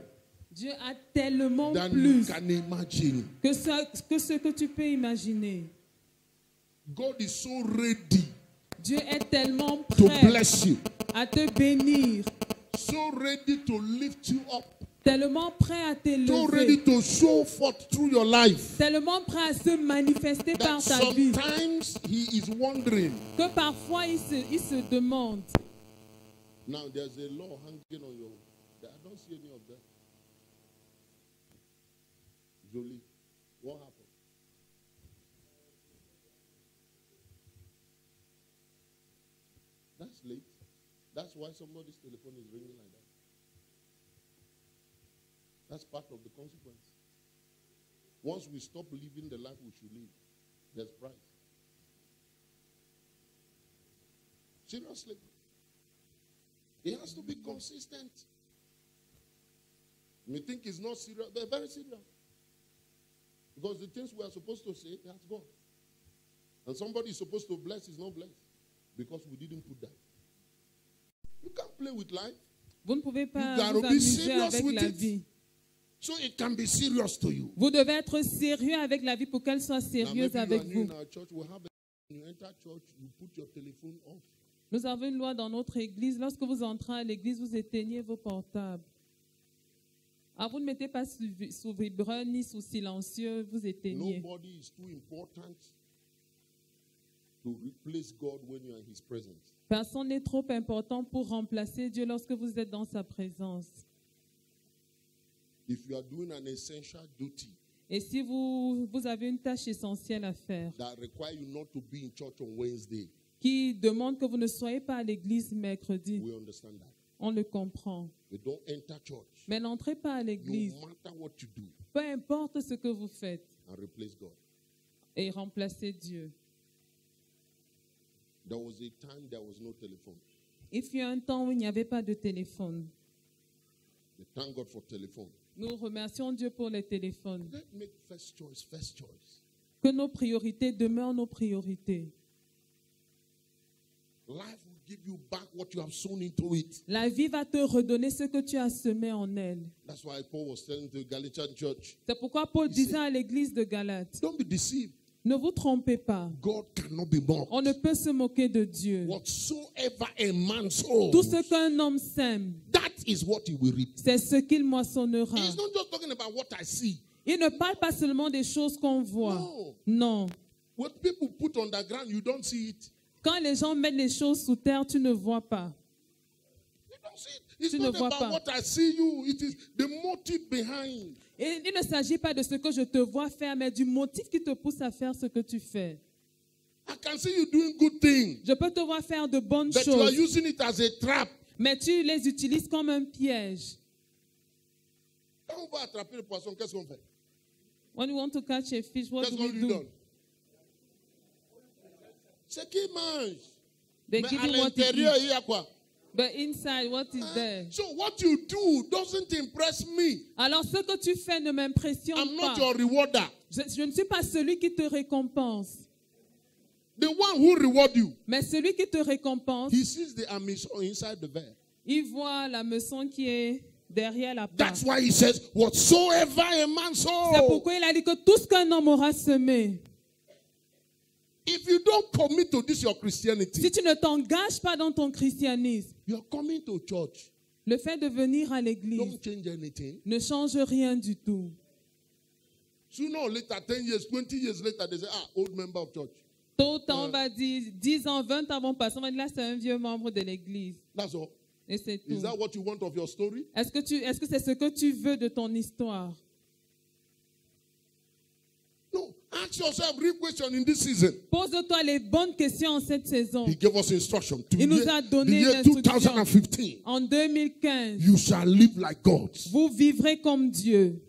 Dieu a tellement than you plus can imagine. que ce que tu peux imaginer. God is so ready Dieu est tellement to prêt bless you, à te bénir, so ready to lift you up, tellement prêt à so ready t'élever, to show forth through your life. tellement prêt à se manifester That par ta vie, sometimes He is wondering. que parfois il se demande. Now there's a law hanging on your. I don't see any of that. Jolie, what happened? That's late. That's why somebody's telephone is ringing like that. That's part of the consequence. Once we stop living the life we should live, there's price. Seriously. It has to be consistent. You may think it's not serious, but very serious. Because the things we are supposed to say, that's God. And somebody is supposed to bless is not blessed. Because we didn't put that. You can't play with life. Vous ne pouvez pas You gotta vous be amuser serious avec with la it. vie. So it can be serious to you. Vous devez être sérieux avec la vie pour qu'elle soit Now, sérieuse maybe you avec are new vous. in our church. We have when you enter church, you put your telephone off. Nous avons une loi dans notre église. Lorsque vous entrez à l'église, vous éteignez vos portables. Alors, vous ne mettez pas sous vibreur ni sous silencieux, vous éteignez. Nobody is too important to replace God when you are in His presence. Personne n'est trop important pour remplacer Dieu lorsque vous êtes dans sa présence. If you are doing an essential duty Et si vous avez une tâche essentielle à faire, that require you not to be in church on Wednesday, qui demande que vous ne soyez pas à l'église mercredi, we understand that. on le comprend. But don't enter church, Mais n'entrez pas à l'église, no matter what you do, peu importe ce que vous faites, and replace God. et remplacez Dieu. There was a time there was no telephone. Il fut un temps où il n'y avait pas de téléphone. We thank God for telephone. Nous remercions Dieu pour les téléphones. Let's make first choice. Que nos priorités demeurent nos priorités. Life will give you back what you have sown into it. La vie va te redonner ce que tu as semé en elle. That's why Paul was telling the Galatian church, C'est pourquoi Paul Il disait sait. à l'église de Galate, don't be deceived. Ne vous trompez pas. God cannot be mocked. On ne peut se moquer de Dieu. Whatsoever a man sows, Tout ce qu'un homme sème, that is what he will reap. c'est ce qu'il moissonnera. He's not just talking about what I see. Il ne parle pas seulement des choses qu'on voit. No. Non. What people put on the ground, you don't see it. Quand les gens mettent les choses sous terre, tu ne vois pas. You don't see it. It's Tu ne not vois about pas. what I see you. It is the motive behind. Et il ne s'agit pas de ce que je te vois faire, mais du motif qui te pousse à faire ce que tu fais. I can see you doing good things, Je peux te voir faire de bonnes but you are choses, using it as a trap. mais tu les utilises comme un piège. Quand on va attraper le poisson, qu'est-ce qu'on fait? When you want to catch a fish, what Qu'est-ce do qu'on we lui do? donne? C'est qu'il mange. They Mais give à you what to l'intérieur, eat. il y a quoi? But inside, what is there? So what you do doesn't impress me. Alors, ce que tu fais ne m'impressionne I'm not pas. your rewarder. Je ne suis pas celui qui te récompense. The one who reward you, Mais celui qui te récompense, he sees the ambition inside the veil. il voit la meçon qui est derrière la part. That's why he says, whatsoever a man C'est sows. pourquoi il a dit que tout ce qu'un homme aura semé, If you don't commit to this, your Christianity, si tu ne t'engages pas dans ton christianisme, you're coming to church. le fait de venir à l'église Don't change anything. ne change rien du tout. Sooner or later, 10 years, 20 years later, they say, old member of church. Tôt ou tard, on va dire 10 ans, 20 ans vont passer. On va dire là, c'est un vieux membre de l'église. That's all. Et c'est tout. Is that what you want of your story? Est-ce que c'est ce que tu veux de ton histoire? No. Ask yourself real question in this season. Pose-toi les bonnes questions en cette saison. He gave us instruction. Il nous a The donné year l'instruction. 2015, En 2015, you shall live like God. vous vivrez comme Dieu.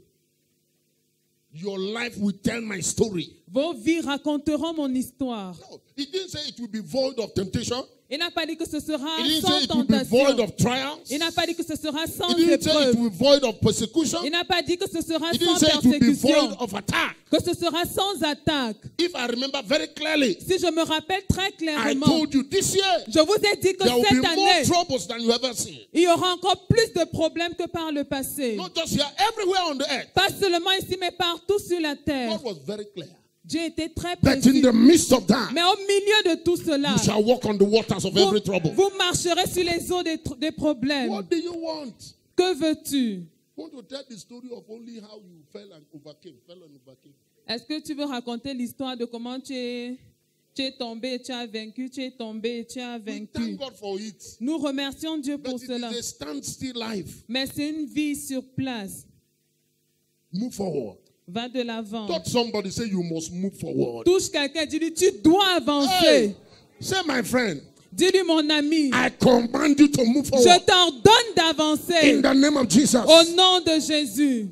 Your life will tell my story. Vos vies raconteront mon histoire. No, he didn't say it will be void of temptation. Il n'a pas dit que ce sera He didn't sans say it will be void tentation. of trials. Il n'a pas dit que ce sera sans He didn't say it épreuve. will be void of persecution. Il n'a pas dit que ce sera He sans didn't say it will be void persécution. of attack. Que ce sera sans attaque. If I remember very clearly, Si je me rappelle très I clairement, told you this year, je vous ai dit que there will be cette more année, troubles than you ever seen. il y aura encore plus de problèmes que par le passé. Not just here, everywhere on the earth. Pas seulement ici, mais partout sur la terre. God was very clear. Dieu était très That in précis. the midst of that, Mais au milieu de tout cela, you shall walk on the waters of every trouble. vous marcherez sur les eaux des problèmes. What do you want? Que veux-tu? You want to tell the story of only how you fell and overcame. Est-ce que tu veux raconter l'histoire de comment tu es tombé et tu as vaincu, tu es tombé et tu as We vaincu? thank God for it. Nous remercions Dieu pour But it cela. is a standstill life. Mais c'est une vie sur place. Move forward. Va de l'avant. Touch somebody, say you must move forward. Touche quelqu'un, dis-lui, tu dois avancer. Hey, say my friend, Dis-lui, mon ami, I command you to move je forward. t'ordonne d'avancer In the name of Jesus. au nom de Jésus.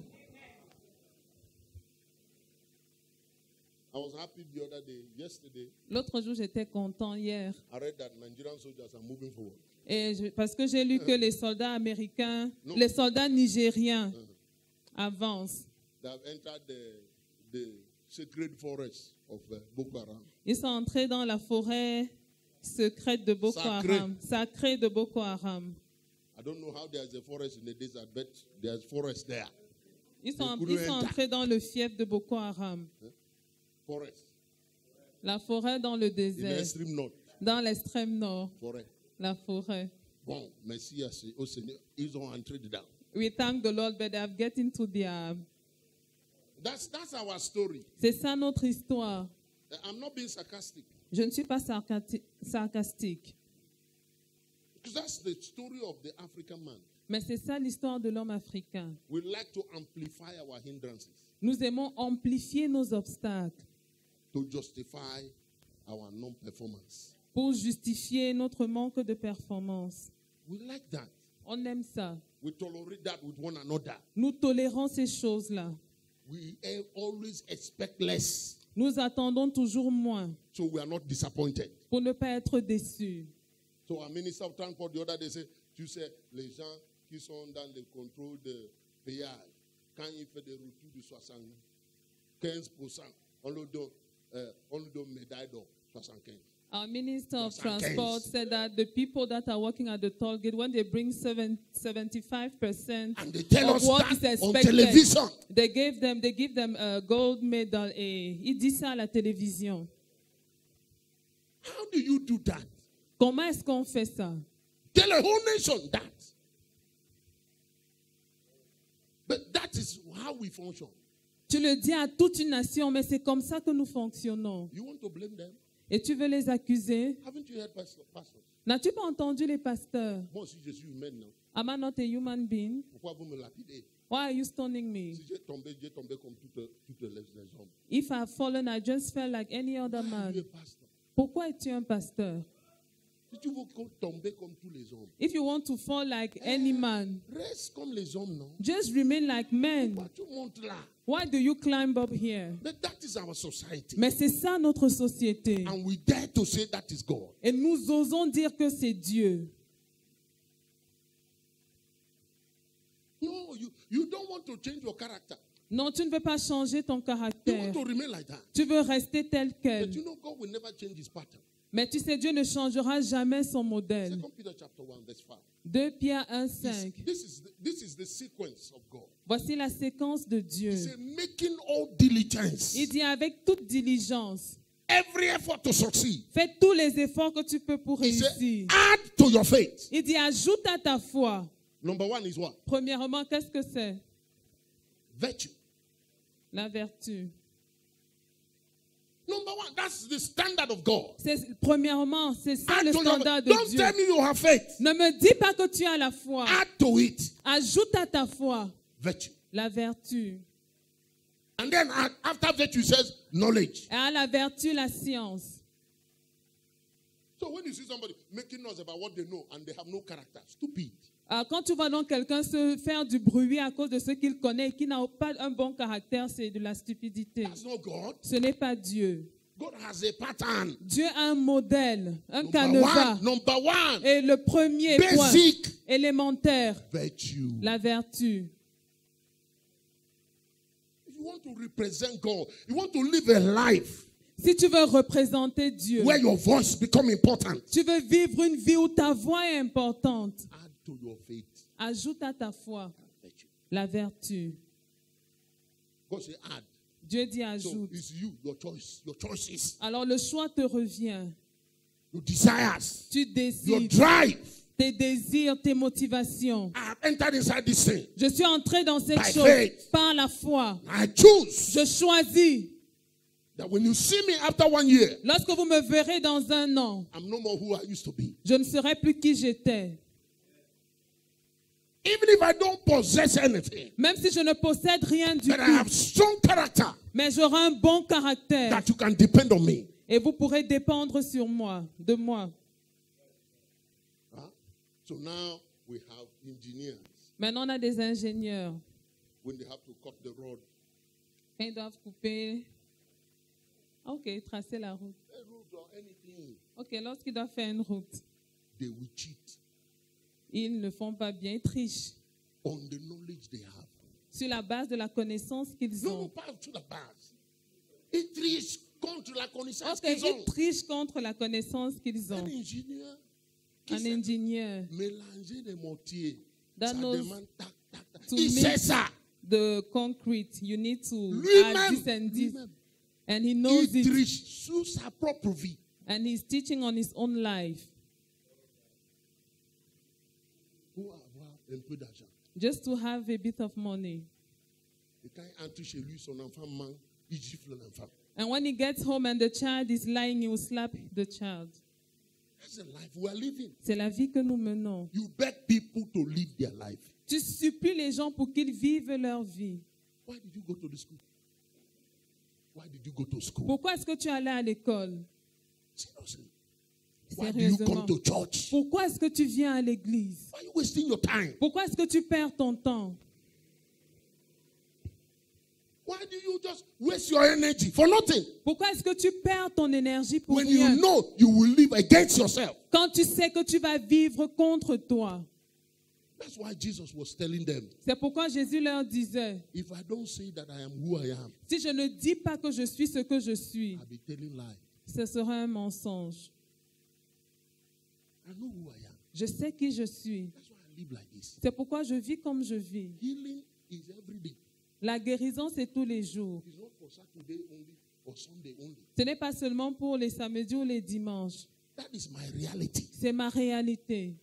I was happy the other day, yesterday, L'autre jour, j'étais content hier. I read that Nigerian soldiers are moving forward. Parce que j'ai lu que les soldats américains, Non. les soldats nigériens avancent. They have entered the sacred forest of Boko Haram. Ils sont entrés dans la forêt secrète de Boko Sacré. Haram, sacrée de Boko Haram. I don't know how there's a forest in the desert, but there's forest there. Ils sont couldn't enter. entrés dans le fief de Boko Haram, Forest. la forêt dans le In the désert, extreme north. dans l'extrême nord, Forest. la forêt. Bon, merci au Seigneur. Ils ont entré dedans. We thank the Lord, but they have get into their... That's our story. C'est ça notre histoire. I'm not being sarcastic. Je ne suis pas sarcastique, Because that's the story of the African man. mais c'est ça l'histoire de l'homme africain. We like to amplify our hindrances Nous aimons amplifier nos obstacles to justify our non-performance. pour justifier notre manque de performance. We like that. On aime ça. We tolerate that with one another. Nous tolérons ces choses-là. We always expect less, Nous attendons toujours moins so we are not disappointed. pour ne pas être déçus. So our minister of transport the other day said, tu sais, les gens qui sont dans le contrôle de péage, quand ils font des retours de 75%, on leur donne médaille d'or, 75. Our Minister of That's against. Transport said that the people that are working at the toll gate, when they bring 75% And they tell of us what is that on expected, television. they give them a gold medal. Et il dit ça à la télévision. How do you do that? Comment est-ce qu'on fait ça? Tell a whole nation that. But that is how we function. Tu le dis à toute une nation, mais c'est comme ça que nous fonctionnons. You want to blame them? Et tu veux les accuser? Haven't you heard pastors? N'as-tu pas entendu les pasteurs? Moi, si je suis humain, non. Am I not a human being? Pourquoi vous me lapidez? Why are you stoning me? Si j'ai tombé comme toutes les hommes. If I've fallen, I just fell like any other Why are man. you a pastor? Pourquoi es-tu un pasteur? Si tu veux tomber comme tous les hommes, If you want to fall like any man, reste comme les hommes, non? just remain like men. Pourquoi tu montes là? Why do you climb up here? But that is our society. Mais c'est ça notre société. And we dare to say that is God. Et nous osons dire que c'est Dieu. No, you don't want to change your character. Non, tu ne veux pas changer ton You caractère. want to remain like that. Tu veux rester tel quel. But you know God will never change his pattern. Mais tu sais, Dieu ne changera jamais son modèle. 2 Peter chapter 1 verse 5. 2 Pierre 1, 5. This is the sequence of God. Voici la séquence de Dieu. He said, making all diligence, Il dit avec toute diligence, every effort to succeed. fais tous les efforts que tu peux pour He said, réussir. add to your faith. Il dit ajoute à ta foi. Number one is what? Premièrement, qu'est-ce que c'est? Virtue. La vertu. Number one, that's the standard of God. Premièrement, c'est ça Add le to your standard faith. de Don't Dieu. tell me you have faith. Ne me dis pas que tu as la foi. Add to it Ajoute à ta foi virtue. la vertu. And then after virtue, it says knowledge. Et à la vertu, la science. So when you see somebody making noise about what they know and they have no character, stupid. Quand tu vois donc quelqu'un se faire du bruit à cause de ce qu'il connaît et qui n'a pas un bon caractère, c'est de la stupidité. That's not God. Ce n'est pas Dieu. God has a pattern. Dieu a un modèle, un Number canevas. one, number one, Et le premier point basic élémentaire, virtue. la vertu. If you want to represent God, you want to live a life Si tu veux représenter Dieu, where your voice become important, tu veux vivre une vie où ta voix est importante, add to your faith ajoute à ta foi virtue. la vertu. God say add. Dieu dit So ajoute. it's you, your choice, your choices, Alors le choix te revient. your desires, Tu your décides, drive. tes désirs, tes motivations. I have entered inside this thing. Je suis entré dans cette By chose faith. par la foi. I choose Je choisis. that when you see me after 1 year, Lorsque vous me verrez dans un an, I'm no more who I used to be. je ne serai plus qui j'étais. Even if I don't possess anything, Même si je ne possède rien du but I have tout, strong character mais j'aurai un bon caractère that you can depend on me. et vous pourrez dépendre sur moi, de moi. Huh? So now we have engineers Maintenant, on a des ingénieurs. when they have to cut the road. Ils doivent couper. Ok, tracer la route. A road or anything, Ok, lorsqu'ils doivent faire une route, they will cheat ils ne font pas bien, ils trichent on the knowledge they have. sur la base de la connaissance qu'ils No, ont. pas sur la base. Ils trichent contre la connaissance Ok, qu'ils ont. ils trichent contre la connaissance qu'ils Un ont. ingénieur qui Un sait ingénieur mélanger les mortiers, that ça knows demande tac, tac, tac. to Il sait mix ça. the concrete, you need to add Lui-même, this and this. lui-même. And he knows Il it. triche sur sa propre vie. And he's teaching on his own life. Pour avoir un peu d'argent. Just to have a bit of money. Et quand il entre chez lui, son enfant manque, il gifle l'enfant. And when he gets home and the child is lying, he will slap the child. That's the life we are living. C'est la vie que nous menons. You beg people to live their life. Tu supplies les gens pour qu'ils vivent leur vie. Why did you go to the school? Why did you go to school? Pourquoi est-ce que tu es allé à l'école? Seriously. Why do you Sérieusement. come to church? Pourquoi est-ce que tu viens à l'église? Why are you wasting your time? Pourquoi est-ce que tu perds ton temps? Why do you just waste your energy for nothing? Pourquoi est-ce que tu perds ton énergie pour When rien? you know you will live against yourself. Quand tu sais que tu vas vivre contre toi. That's why Jesus was telling them, C'est pourquoi Jésus leur disait, if I don't say that I am who I am, si je ne dis pas que je suis ce que je suis, I'll be telling lies. ce sera un mensonge. I know who I am. Je sais qui je suis. That's why I live like this. C'est pourquoi je vis comme je vis. Healing is every day. La guérison, c'est tous les jours. It's not for Saturday only or Sunday only. Ce n'est pas seulement pour les samedis ou les dimanches. That is my reality. C'est ma réalité.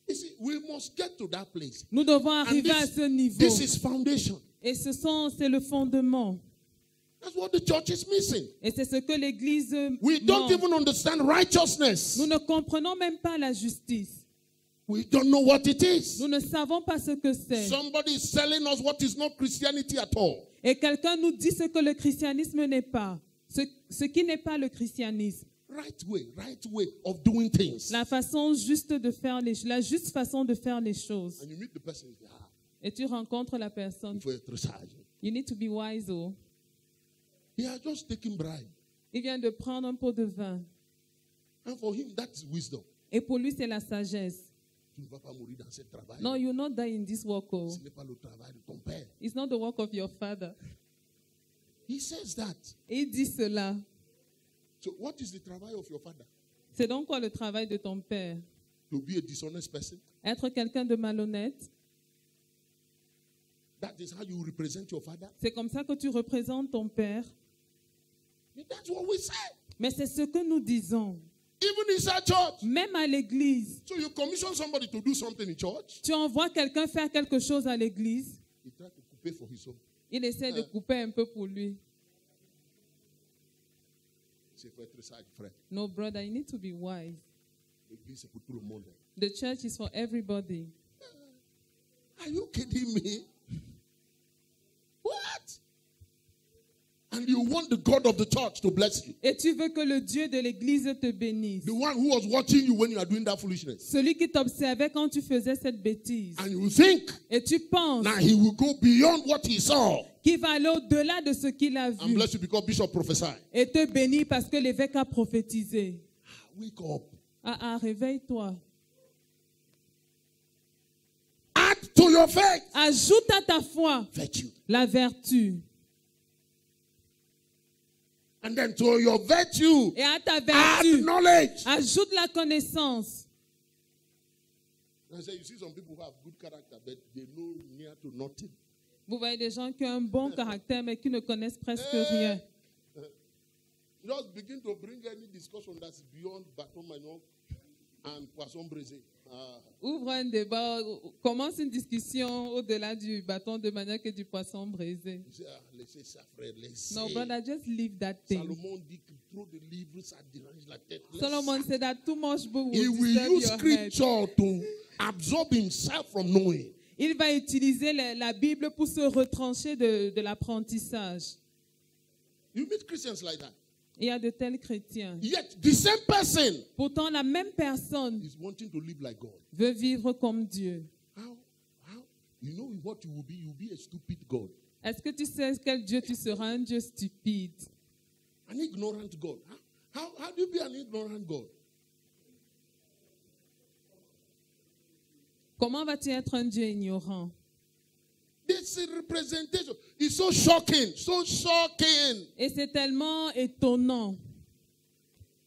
You see, we must get to that place. Nous devons And arriver à ce niveau. this is foundation. Et c'est le fondement. That's what the church is missing. Et c'est ce que l'Église We don't manque. even understand righteousness. Nous ne comprenons même pas la justice. We don't know what it is. Nous ne savons pas ce que c'est. Somebody is telling us what is not Christianity at all. Et quelqu'un nous dit ce que le christianisme n'est pas. Ce qui n'est pas le christianisme. Right way of doing things. La façon juste de faire la juste façon de faire les choses. And you meet the person, Et tu rencontres la personne. You need to be wise. Oh. He has just taken bribe. Il vient de prendre un pot de vin. And for him, that is wisdom. Et pour lui, c'est la sagesse. Tu ne vas pas mourir dans ce travail. No, you will not die in this work. Oh. Ce n'est pas le travail de ton père. It's not the work of your father. He says that. Et il dit cela. So what is the travail of your father? C'est donc quoi le travail de ton père? To be a dishonest person? Être quelqu'un de malhonnête? That is how you represent your father? C'est comme ça que tu représentes ton père? That's what we say. Mais c'est ce que nous disons. Even inside church. Même à l'église. So you commission somebody to do something in church. Tu envoies quelqu'un faire quelque chose à l'église. He tries to couper for his own. Il essaie de couper un peu pour lui. C'est faut être sage, frère. No, brother, you need to be wise. L'église c'est pour tout le monde. The church is for everybody. Are you kidding me? What? And you want the God of the church to bless you. Et tu veux que le Dieu de l'église te bénisse. The one who was watching you when you are doing that foolishness. Celui qui t'observait quand tu faisais cette bêtise. And you think. Et tu penses. Now he will go beyond what he saw. Qui va aller au-delà de ce qu'il a vu. And bless you because Bishop prophesied. Et te bénit parce que l'évêque a prophétisé. Wake up. Réveille-toi. Add to your faith. Ajoute à ta foi. Virtue. La vertu. And then to your virtue, et à ta vertu, add knowledge. Ajoute la connaissance. I say, you see some people who have good character, but they know near to nothing. Vous voyez des gens qui ont un bon caractère, mais qui ne connaissent presque rien. Just begin to bring any discussion that's beyond bâton manioc and poisson braisé. Ouvre un débat, commence une discussion au-delà du bâton de manioc et du poisson braisé. Laissez ça, frère, laissez. No, brother, just leave that thing. Salomon dit que trop de livres, ça dérange la tête. Solomon said that too much book He will will disturb use your scripture head. to absorb himself from knowing. Il va utiliser la Bible pour se retrancher de l'apprentissage. You meet Christians like that. Il y a de tels chrétiens. Yet the same person Pourtant, la même personne is wanting to live like God. Veut vivre comme Dieu. How? You know what you will be? You will be a stupid God. Est-ce que tu sais quel Dieu tu seras? Un Dieu stupide. An ignorant God. How do you be an ignorant God? Comment vas-tu être un Dieu ignorant? This representation is so shocking, so shocking. Et c'est tellement étonnant.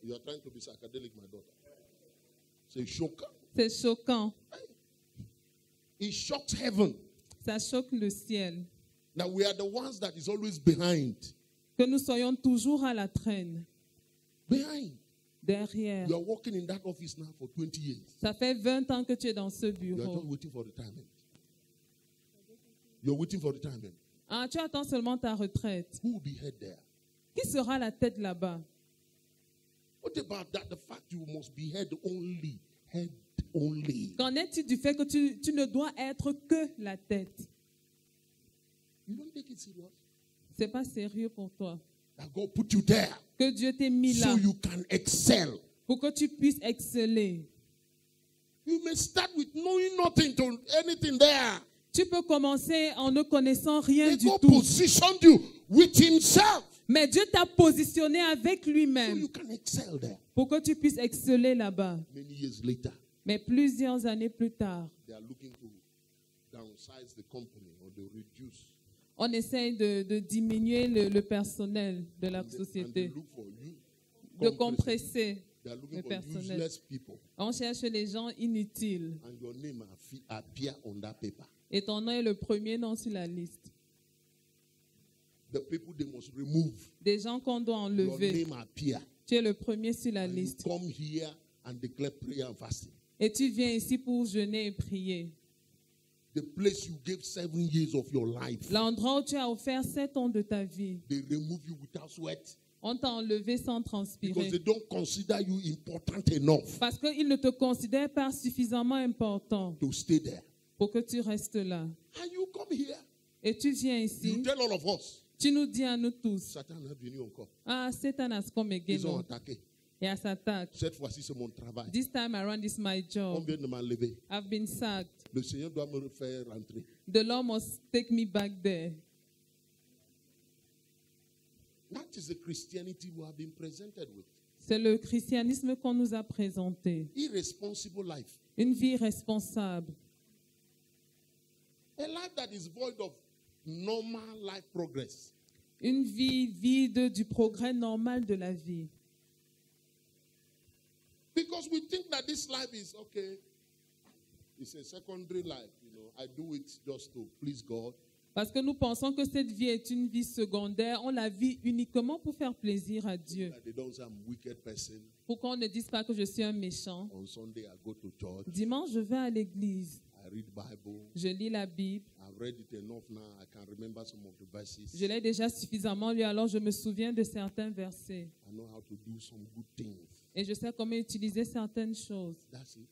You are trying to be psychedelic, my daughter. C'est choquant. C'est choquant. It shocks heaven. Ça choque le ciel. That we are the ones that is always behind. Que nous soyons toujours à la traîne. Behind. Derrière. You are working in that office now for 20 years. Ça fait 20 ans que tu es dans ce You are bureau. just waiting for retirement. You are waiting for retirement. Tu attends seulement ta retraite. Who will be head there? Qui sera la tête là-bas? What about that? The fact you must be head only. Head only. Qu'en est-il du fait que tu ne dois être que la tête? You don't take it serious. C'est pas sérieux pour toi. That God put you there. Que Dieu t'ait mis là. So you can excel. Pour que tu puisses exceller. You may start with knowing nothing to anything there. Tu peux commencer en ne connaissant rien du God tout. positioned you with himself. Mais Dieu t'a positionné avec So lui-même you can excel there. pour que tu puisses exceller là-bas. Many years later, Mais plusieurs années plus tard, they are looking to downsize the company or to reduce. on essaye de diminuer le personnel de la And they société. look for you. de compresser They are looking le for personnel. useless people. On cherche les gens inutiles. And your name appear on that paper. Et ton nom est le premier nom sur la liste. The people they must remove. Des gens qu'on doit Your enlever. name appear. Tu es le premier sur la And you liste. come here and declare prayer and fasting. Et tu viens ici pour jeûner et prier. The place you gave 7 years of your life. L'endroit où tu as offert 7 ans de ta vie. They remove you without sweat. On t'a enlevé sans Because transpirer. they don't consider you important enough Parce qu'ils ne te considèrent pas suffisamment important to stay there. pour que tu restes là. And you come here. Et tu viens You ici. tell all of us. Tu nous dis à nous tous. Satan est venu encore. Ah, Satan has come Ils ont again. attaqué. Et à s'attaque. Cette fois-ci, c'est mon travail. This time around is my On job. vient de m'enlever. I've been sacked. Le Seigneur doit me faire rentrer. The Lord must take me back there. That is the Christianity we have been presented with. C'est le christianisme qu'on nous a présenté. Irresponsible life. Une vie responsable. A life that is void of normal life progress. Une vie vide du progrès normal de la vie. Because we think that this life is okay. It's a secondary life, you know. I do it just to please God. Parce que nous pensons que cette vie est une vie secondaire. On la vit uniquement pour faire plaisir à Dieu. That they don't say I'm a wicked person. Pour qu'on ne dise pas que je suis un méchant. On Sunday I go to church. Dimanche, je vais à l'église. I read Bible. Je lis la Bible. I've read it enough now. I can remember some of the verses. Je l'ai déjà suffisamment lu, alors je me souviens de certains versets. I know how to do some good things. Et je sais comment utiliser certaines choses. That's it.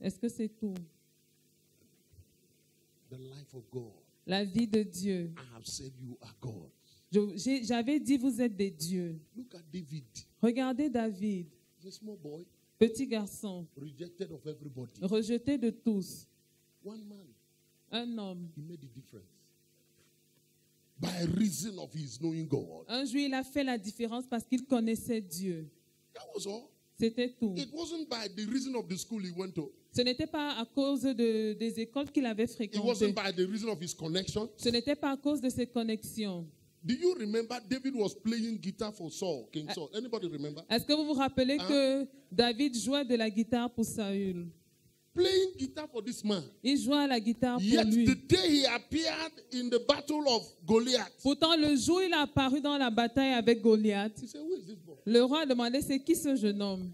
Est-ce que c'est tout? The life of God. La vie de Dieu. I have said you are God. J'avais dit, vous êtes des dieux. Look at David. Regardez David, He's a small boy, petit garçon, rejected of everybody. rejeté de tous. One man, Un homme. he made a difference. By reason of his knowing God. Un jour, il a fait la différence parce qu'il connaissait Dieu. That was all. C'était tout. It wasn't by the reason of the school he went to. Ce n'était pas à cause des écoles qu'il avait It wasn't fréquentées. by the reason of his connection. Ce n'était pas à cause de ses connexions. Do you remember David was playing guitar for Saul, King Saul? Anybody remember? Est-ce que vous vous rappelez que David jouait de la guitare pour Saül? Playing guitar for this man. Il jouait à la guitare pour Yet lui. the day he appeared in the battle of Goliath, Pourtant, le jour où il a apparu dans la bataille avec Goliath, he said, who is this boy? le roi a demandé, c'est qui ce jeune homme?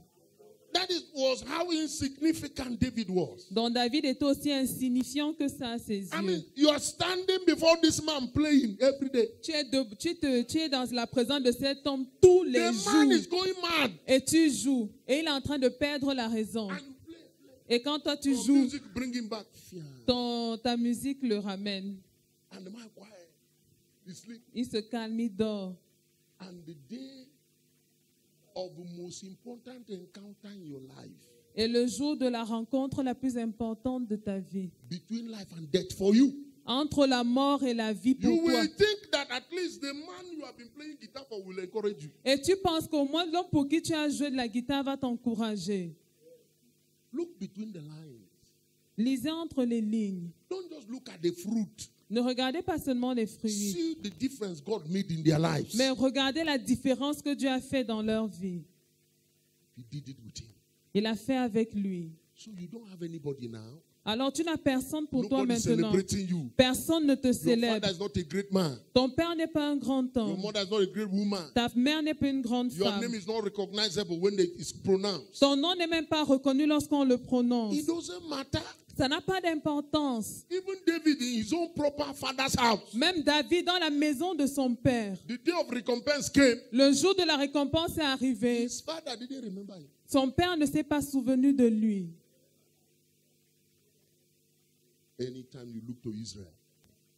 Was how insignificant David was. Donc David était aussi insignifiant que ça à ses yeux. I mean, you are standing before this man playing every day. Tu es dans la présence de cet homme tous les The man is jours. going mad. Et tu joues. Et il est en train de perdre la raison. And you play. Et quand toi tu Your joues, music bring him back. ta musique le ramène. And the man quiet. He sleep. Il se calme, il dort. And the day of the most important encounter in your life, Et le jour de la rencontre la plus importante de ta vie, between life and death for you, entre la mort et la vie pour you toi. will think that at least the man you have been playing guitar for will encourage you. Et tu penses qu'au moins l'homme pour qui tu as joué de la guitare va t'encourager. Look between the lines. Lisez entre les lignes. Don't just look at the fruit. Ne regardez pas seulement les fruits, See the difference God made in their lives. mais regardez la différence que Dieu a fait dans leur vie. He did it with him. Il a fait avec lui. So you don't have anybody now. Alors tu n'as personne pour toi Nobody maintenant. celebrating you. Personne ne te Your célèbre. father is not a great man. Ton père n'est pas un grand Your homme. mother is not a great woman. Ta mère n'est pas une grande Your femme. name is not recognizable when it's pronounced. Ton nom n'est même pas reconnu lorsqu'on le prononce. It doesn't matter. Ça n'a pas d'importance. Even David in his own proper father's house, Même David dans la maison de son père. the day of recompense came. Le jour de la récompense est arrivé. His father didn't remember him. Son père ne s'est pas souvenu de lui. Anytime you look to Israel,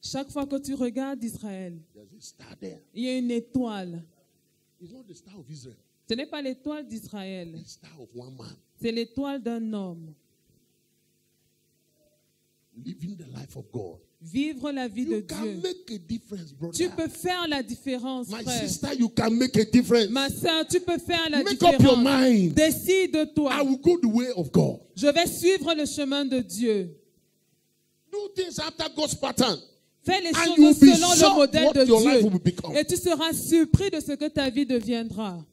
Chaque fois que tu regardes Israël, there's a star there. il y a une étoile. It's not the star of Israel. Ce n'est pas l'étoile d'Israël. It's the star of one man C'est l'étoile d'un homme. living the life of God. Vivre la vie de You can Dieu. make a difference, brother. Tu peux faire la différence, My frère. sister, you can make a difference. Ma soeur, tu peux faire la Make up your différence. mind. Décide-toi. I will go the way of God. Je vais suivre le chemin de Dieu. Do things after God's pattern. Fais les And you will choses be selon le shocked modèle what de your life Dieu. will become. Et tu seras surpris de ce que ta vie deviendra.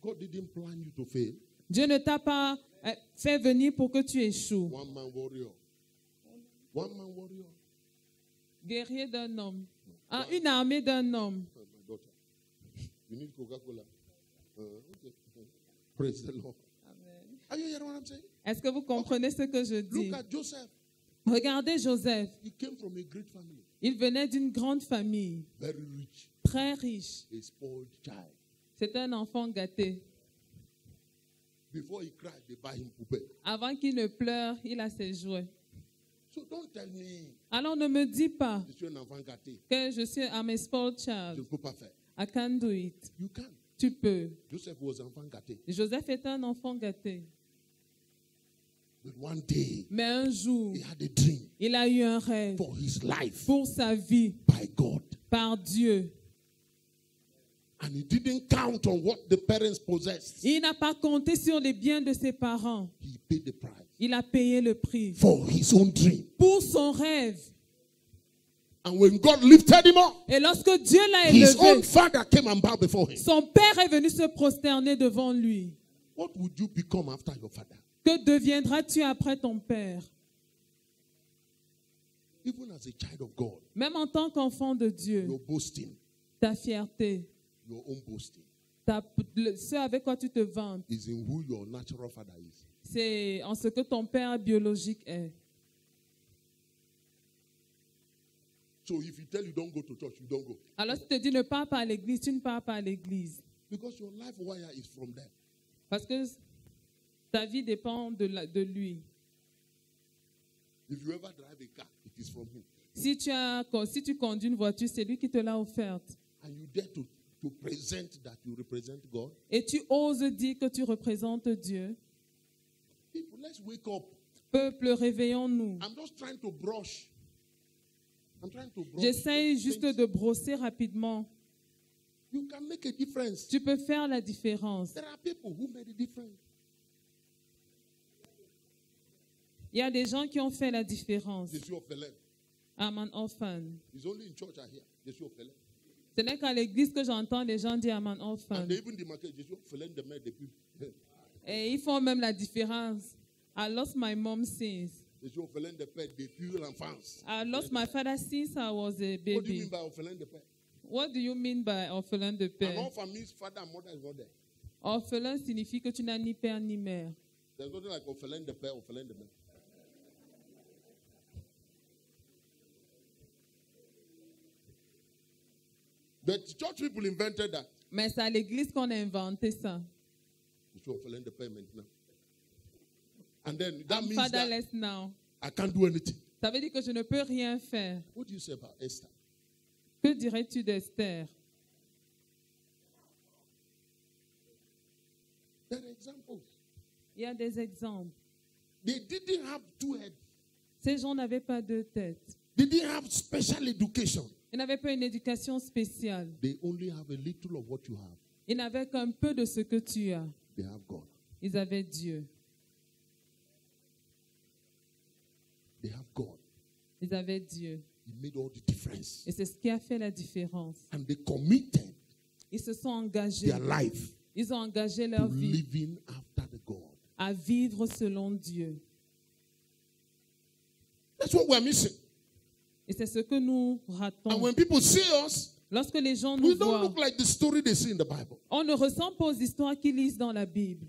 God didn't plan you to fail. Dieu ne t'a pas fait venir pour que tu échoues. One man warrior. One man warrior. Guerrier d'un homme. Ah, une armée d'un homme. Oh, my daughter. You need Coca-Cola. Okay. Praise the Lord. Amen. Are you hearing what I'm saying? Est-ce que vous comprenez ce que je dis? Look at Joseph. Regardez Joseph. He came from a great family. Il venait d'une grande famille, Very rich. très riche. A spoiled child. C'est un enfant gâté. Before he cried, they buy him poupée. Avant qu'il ne pleure, il a ses jouets. So don't tell me Alors ne me dis pas je suis un enfant gâté. que je suis un spoiled Je child. ne peux pas faire. I can't do it. You can. Tu peux. Joseph was an enfant gâté. Joseph est un enfant gâté. But one day, Mais un jour, he had a dream il a eu un rêve for his life pour sa vie by God. par Dieu. And he didn't count on what the parents possessed. Il n'a pas compté sur les biens de ses parents. He paid the price Il a payé le prix for his own dream. pour son rêve. And when God lifted him up, Et lorsque Dieu l'a his own élevé, father came and bowed before him. son père est venu se prosterner devant lui. What would you become after your father? Que deviendras-tu après ton père? Even as a child of God, Même en tant qu'enfant de Dieu, your boasting, ta fierté, your own boasting, ce avec quoi tu te vantes, is in who your natural father is. c'est en ce que ton père biologique est. So if he tell you don't go to church, you don't go. Alors si tu te dis ne pars pas à l'église, tu ne pars pas à l'église. Because your life wire is from there. Parce que ta vie dépend de lui. If you ever drive a car, it is from him. Si tu conduis une voiture, c'est lui qui te l'a offerte. And you dare to present that you represent God. Et tu oses dire que tu représentes Dieu. People, let's wake up. Peuple, réveillons-nous. I'm just trying to brush. J'essaye juste de brosser rapidement. You can make a difference. Tu peux faire la différence. There are people who made a difference. Il y a des gens qui ont fait la différence. Jesus Ophelin. I'm an orphan. It's only in church I hear. Jesus Ophelin. Ce n'est qu'à l'église que j'entends les gens dire I'm an orphan. And they even demarcate Jesus Ophelin the man depuis. Et ils font même la différence. I lost my mom since. Jesus Ophelin the père depuis l'enfance. I lost my father since I was a baby. What do you mean by Ophelin the père? What do you mean by orphelin de An père? orphan means father and mother is not there. Orphelin signifie que tu n'as ni père ni mère. There's nothing like Ophelin the père, Ophelin the man. The church people invented that. Mais c'est à l'église qu'on a inventé ça. Jesus Ophelin the père maintenant. And then that I'm means that fatherless now. I can't do anything. Ça veut dire que je ne peux rien faire. What do you say about Esther? Que dirais-tu d'Esther? There are examples. Il y a des exemples. They didn't have two heads. Ces gens n'avaient pas deux têtes. They didn't have special education. Ils n'avaient pas une éducation spéciale. They only have a little of what you have. Ils n'avaient qu'un peu de ce que tu as. They have God. Ils avaient Dieu. They have God. Ils avaient Dieu. He made all the difference. Et c'est ce qui a fait la différence. And they committed Ils se sont engagés. their life Ils ont engagé to leur vie living after the God. à vivre selon Dieu. That's what we're missing. Et c'est ce que nous And ratons. when people see us, Lorsque les gens we nous don't voient, look like the story they see in the Bible. on ne ressemble pas aux histoires qu'ils lisent dans la Bible.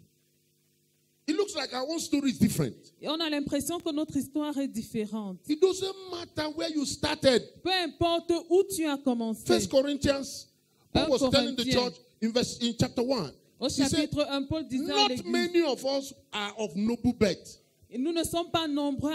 It looks like our own story is different. Et on a l'impression que notre histoire est différente. It doesn't matter where you started. Peu importe où tu as commencé. First Corinthians, Paul was telling the Corinthiens. church in chapter 1. Au He said, chapitre 1, Paul disait à not l'église, many of us are of noble birth. nous ne sommes pas nombreux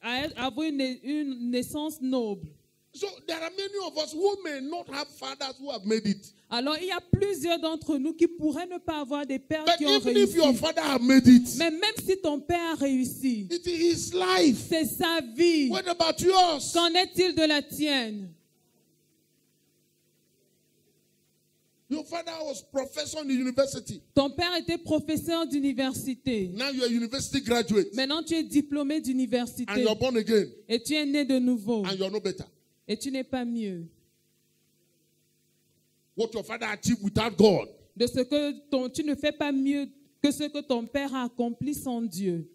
à avoir une naissance noble. So there are many of us who may not have fathers who have made it. Alors il y a plusieurs d'entre nous qui pourraient ne pas avoir des pères But qui ont even if réussi. your father have made it, Mais même si ton père a réussi, it is his life. c'est sa vie. What about yours? Qu'en est-il de la tienne? Your father was professor in the university. Ton père était professeur d'université. Now you are a university graduate. Maintenant tu es diplômé And d'université. you're born again. Et tu es né de nouveau. And you're no better. Et tu n'es pas mieux. What your father achieved without God, de ce que tu ne fais pas mieux que ce que ton père a accompli sans Dieu.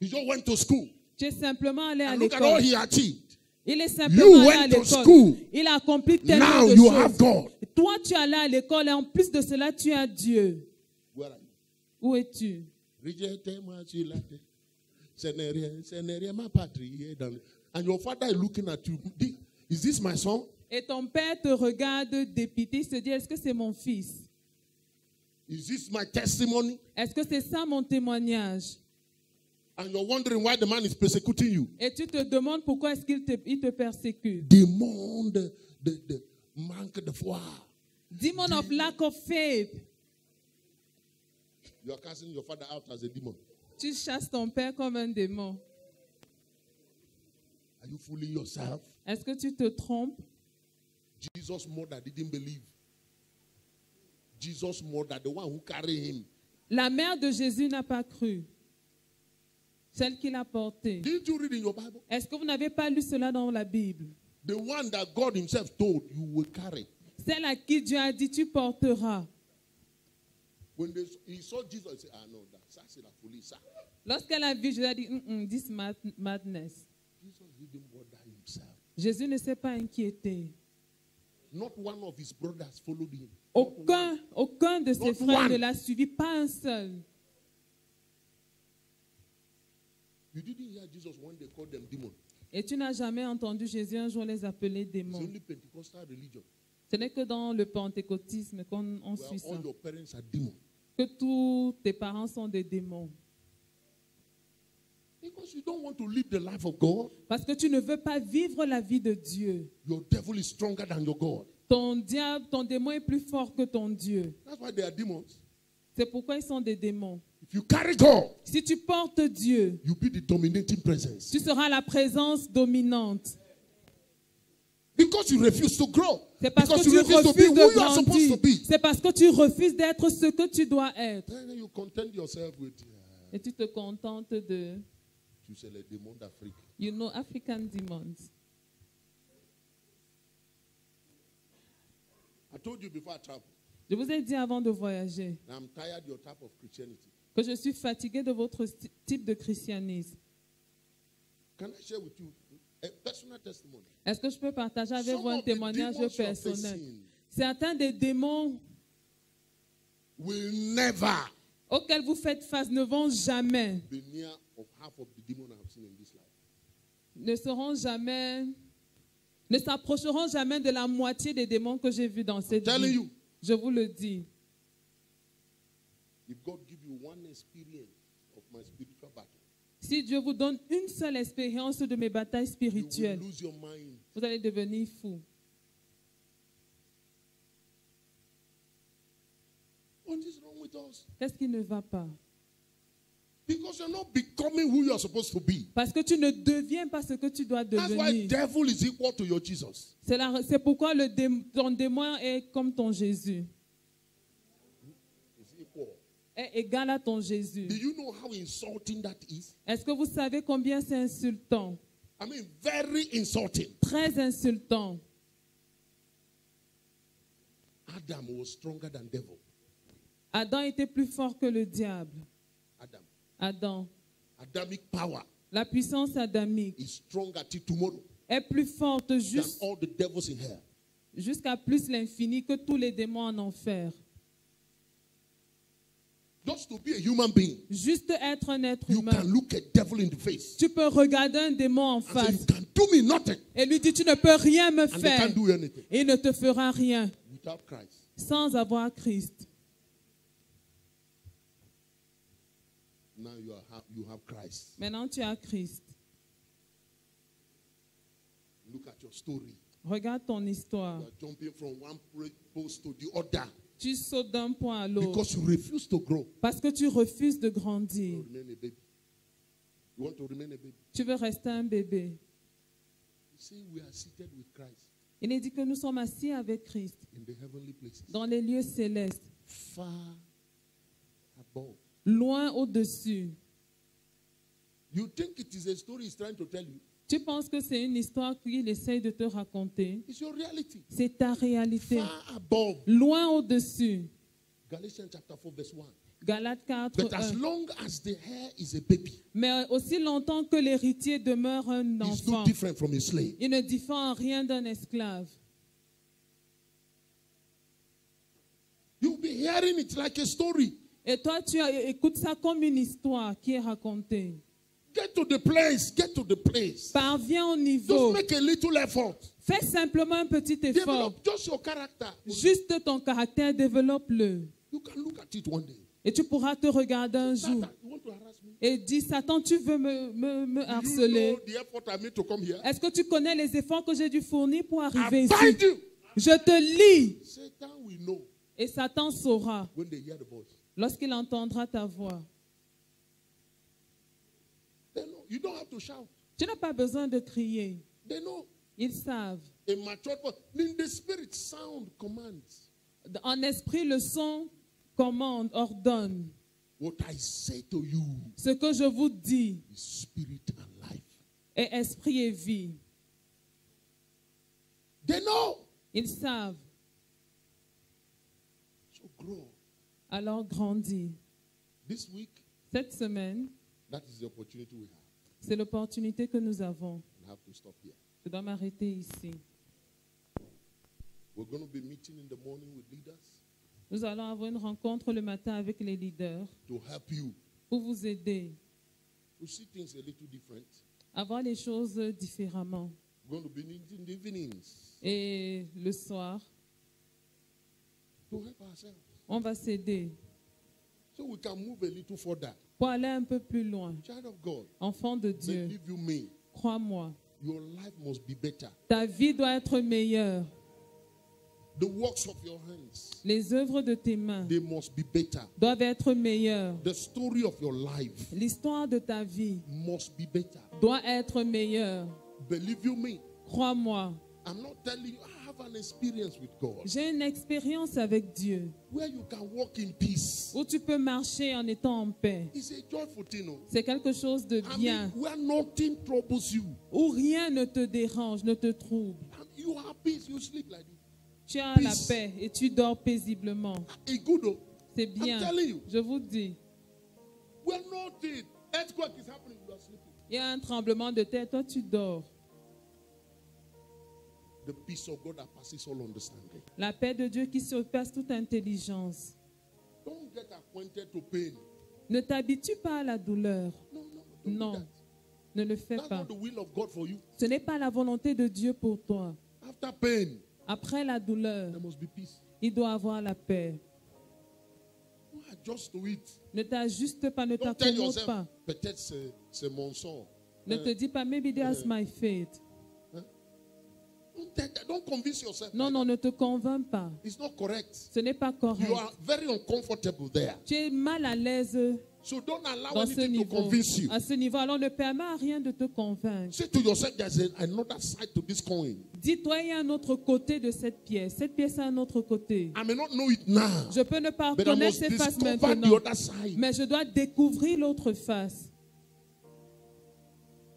He just went to school. Tu es simplement allé à And look at all l'école. he achieved. Il est simplement allé à went to l'école. school. Il a accompli tellement Now de you choses. have God. Toi, tu es allé à l'école et en plus de cela, tu as Dieu. Where are you? Où es-tu? And your father is looking at you. Is this my son? Et ton père te regarde dépité, se dit, est-ce que c'est mon fils? Is this my testimony? Est-ce que c'est ça mon témoignage? And you're wondering why the man is persecuting you. Et tu te demandes pourquoi est-ce qu'il te persécute. Demon de manque de foi. Demon of lack of faith. You are casting your father out as a demon. Tu chasses ton père comme un démon. Are you fooling yourself? Est-ce que tu te trompes? Jesus' mother didn't believe. Jesus' mother, the one who carried him. La mère de Jésus n'a pas cru. Celle qui l'a porté. Didn't you read in your Bible? Est-ce que vous n'avez pas lu cela dans la Bible? The one that God himself told you will carry. Celle à qui Dieu a dit tu porteras. When he saw Jesus, he said, no, ça c'est la folie, ça. Lorsqu'elle a vu, Jésus a dit, this madness. Jesus didn't bother himself. Jésus ne s'est pas inquiété. Not one of his brothers followed him. Aucun de ses Not frères one. ne l'a suivi, pas un seul. You didn't hear Jesus when they called them demons. Et tu n'as jamais entendu Jésus un jour les appeler It's démons. only Pentecostal religion. Ce n'est que dans le pentecôtisme qu'on Where suit ça. all your parents are demons. Que tous tes parents sont des démons. Because you don't want to live the life of God. Parce que tu ne veux pas vivre la vie de Dieu. Your devil is stronger than your God. Ton diable, ton démon est plus fort que ton Dieu. That's why they are demons. C'est pourquoi ils sont des démons. If you carry God, Si tu portes Dieu, you'll be the dominating presence. tu seras la présence dominante. Because you refuse to grow. C'est parce Because que you tu refuse to be refuses who de you are supposed to grandir. be. C'est parce que tu refuses d'être ce que tu dois être. Then you content yourself with, Et tu te contentes de, tu sais, les démons d'Afrique. African demons. I told you before I travel, Je vous ai dit avant de voyager I'm tired of your type of Christianity. que je suis fatigué de votre type de christianisme. Can I share with you a personal testimony? Est-ce que je peux partager avec Some vous un of the témoignage demons you are personnel? facing Certains des démons will never auxquels vous faites face ne vont jamais, be near of half of the demons I have seen in this life. ne s'approcheront jamais de la moitié des démons que j'ai vus dans cette Telling vie. you, Je vous le dis. if God give you one experience of my spiritual battle, Si Dieu vous donne une seule expérience de mes batailles you will spirituelles, lose your mind. vous allez devenir fou. What is wrong with us? Qu'est-ce qui ne va pas? Because you're not becoming who you are supposed to be. Parce que tu ne deviens pas ce que tu dois That's why devenir. devil is equal to your Jesus. C'est pourquoi ton démon est comme ton Jésus, It's equal. est égal à ton Jésus. Do you know how insulting that is? Est-ce que vous savez combien c'est insultant? I mean, very insulting. Très insultant. Adam was stronger than devil. Adam était plus fort que le diable. Adam. Adamic power La puissance adamique is stronger till tomorrow est plus forte than jusqu'à all the devils in hell. plus l'infini que tous les démons en enfer. Just to be a human being, Juste être un être you humain. can look a devil in the face Tu peux regarder un démon en and say, face you can do me nothing, et lui dire tu ne peux rien me and they faire. can't do anything Et il ne te fera rien without Christ. sans avoir Christ. Now you have Christ. Maintenant tu as Christ. Look at your story. Regarde ton histoire. You are jumping from one post to the other Tu sautes d'un point à l'autre because you refuse to grow. parce que tu refuses de You grandir. remain a baby. You want to remain a baby. Tu veux rester un bébé. You see, we are seated with Christ Il est dit que nous sommes assis avec Christ in the heavenly places, dans les lieux célestes, far above. loin au-dessus. You think it is a story he's trying to tell you? Tu penses que c'est une histoire qu'il essaye de te raconter? It's your reality. C'est ta réalité. Far above. Loin au-dessus. Galatians chapter 4 verse 1. Galates 4, But as 1. long as the heir is a baby, Mais aussi longtemps que l'héritier demeure un he's no enfant, different from a slave. il ne diffère en rien d'un esclave. You'll be hearing it like a story. Et toi, tu écoutes ça comme une histoire qui est racontée. Get to the place. Get to the place. Parviens au niveau. Just make a little effort. Fais simplement un petit effort. Develop just your character. Juste ton caractère, développe-le. You can look at it one day. Et tu pourras te regarder un jour Satan, you want to harass me? et dire, Satan, tu veux me You harceler. know the effort I made to come here. Est-ce que tu connais les efforts que j'ai dû fournir pour arriver I ici? bind you. Je te lis. Satan will know Et Satan saura when they hear the voice. lorsqu'il entendra ta voix. They know. You don't have to shout. Tu n'as pas besoin de crier. They know. Ils savent. A matured voice. In the spirit, sound commands. En esprit, le son commande, ordonne. What I say to you Ce que je vous dis is spirit and life. est esprit et vie. They know. Ils savent. So grow. Alors grandis. This week, Cette semaine, that is the opportunity we have. c'est l'opportunité que nous avons. I have to stop here. Je dois m'arrêter ici. We're going to be meeting in the morning with leaders Nous allons avoir une rencontre le matin avec les leaders to help you pour vous aider to see things a little different. à voir les choses différemment. We're going to be meeting in the evenings Et le soir, to help ourselves on va s'aider so we can move a little further. pour aller un peu plus loin. Child of God, Enfant de Dieu, believe you me, crois-moi, your life must be better. ta vie doit être meilleure. The works of your hands, Les œuvres de tes mains they must be better. doivent être meilleures. The story of your life L'histoire de ta vie must be better. doit être meilleure. Believe you me, Crois-moi, I'm not telling you, I have an experience with God j'ai une expérience avec Dieu where you can walk in peace. où tu peux marcher en étant en paix. It's a joyful thing. Oh. C'est quelque chose de I bien, mean, where nothing troubles you. où rien ne te dérange, ne te trouble. And you have peace, you sleep like this. Tu as la Peace. paix et tu dors paisiblement. It's good. Oh. C'est bien. I'm telling you, Je vous dis, where nothing, earthquake is happening, you are sleeping. il y a un tremblement de terre, toi tu dors. The peace of God that passes all understanding. La paix de Dieu qui surpasse toute intelligence. Don't get acquainted to pain. Ne t'habitue pas à la douleur. No, don't do Non, that. ne le fais That's pas. not the will of God for you. Ce n'est pas la volonté de Dieu pour toi. After pain, Après la douleur, there must be peace. il doit avoir la paix. Don't adjust to it. Ne t'ajuste pas, ne Don't tell t'accommode yourself, pas. peut-être c'est mon sort. Ne te dis pas, maybe that's my fate. Don't convince yourself. Non, like non, ne te convainc pas. that. It's not correct. Ce n'est pas correct. You are very uncomfortable there. Tu es mal à l'aise So don't allow dans ce anything to niveau. convince you. À ce niveau, alors ne permets à rien de te convaincre. Say to yourself, there's another side to this coin. Dis-toi, il y a un autre côté de cette pièce. Cette pièce a un autre côté. I may not know it now, Je peux ne pas but I reconnaître must cette face discover the maintenant, other side. mais je dois découvrir l'autre face.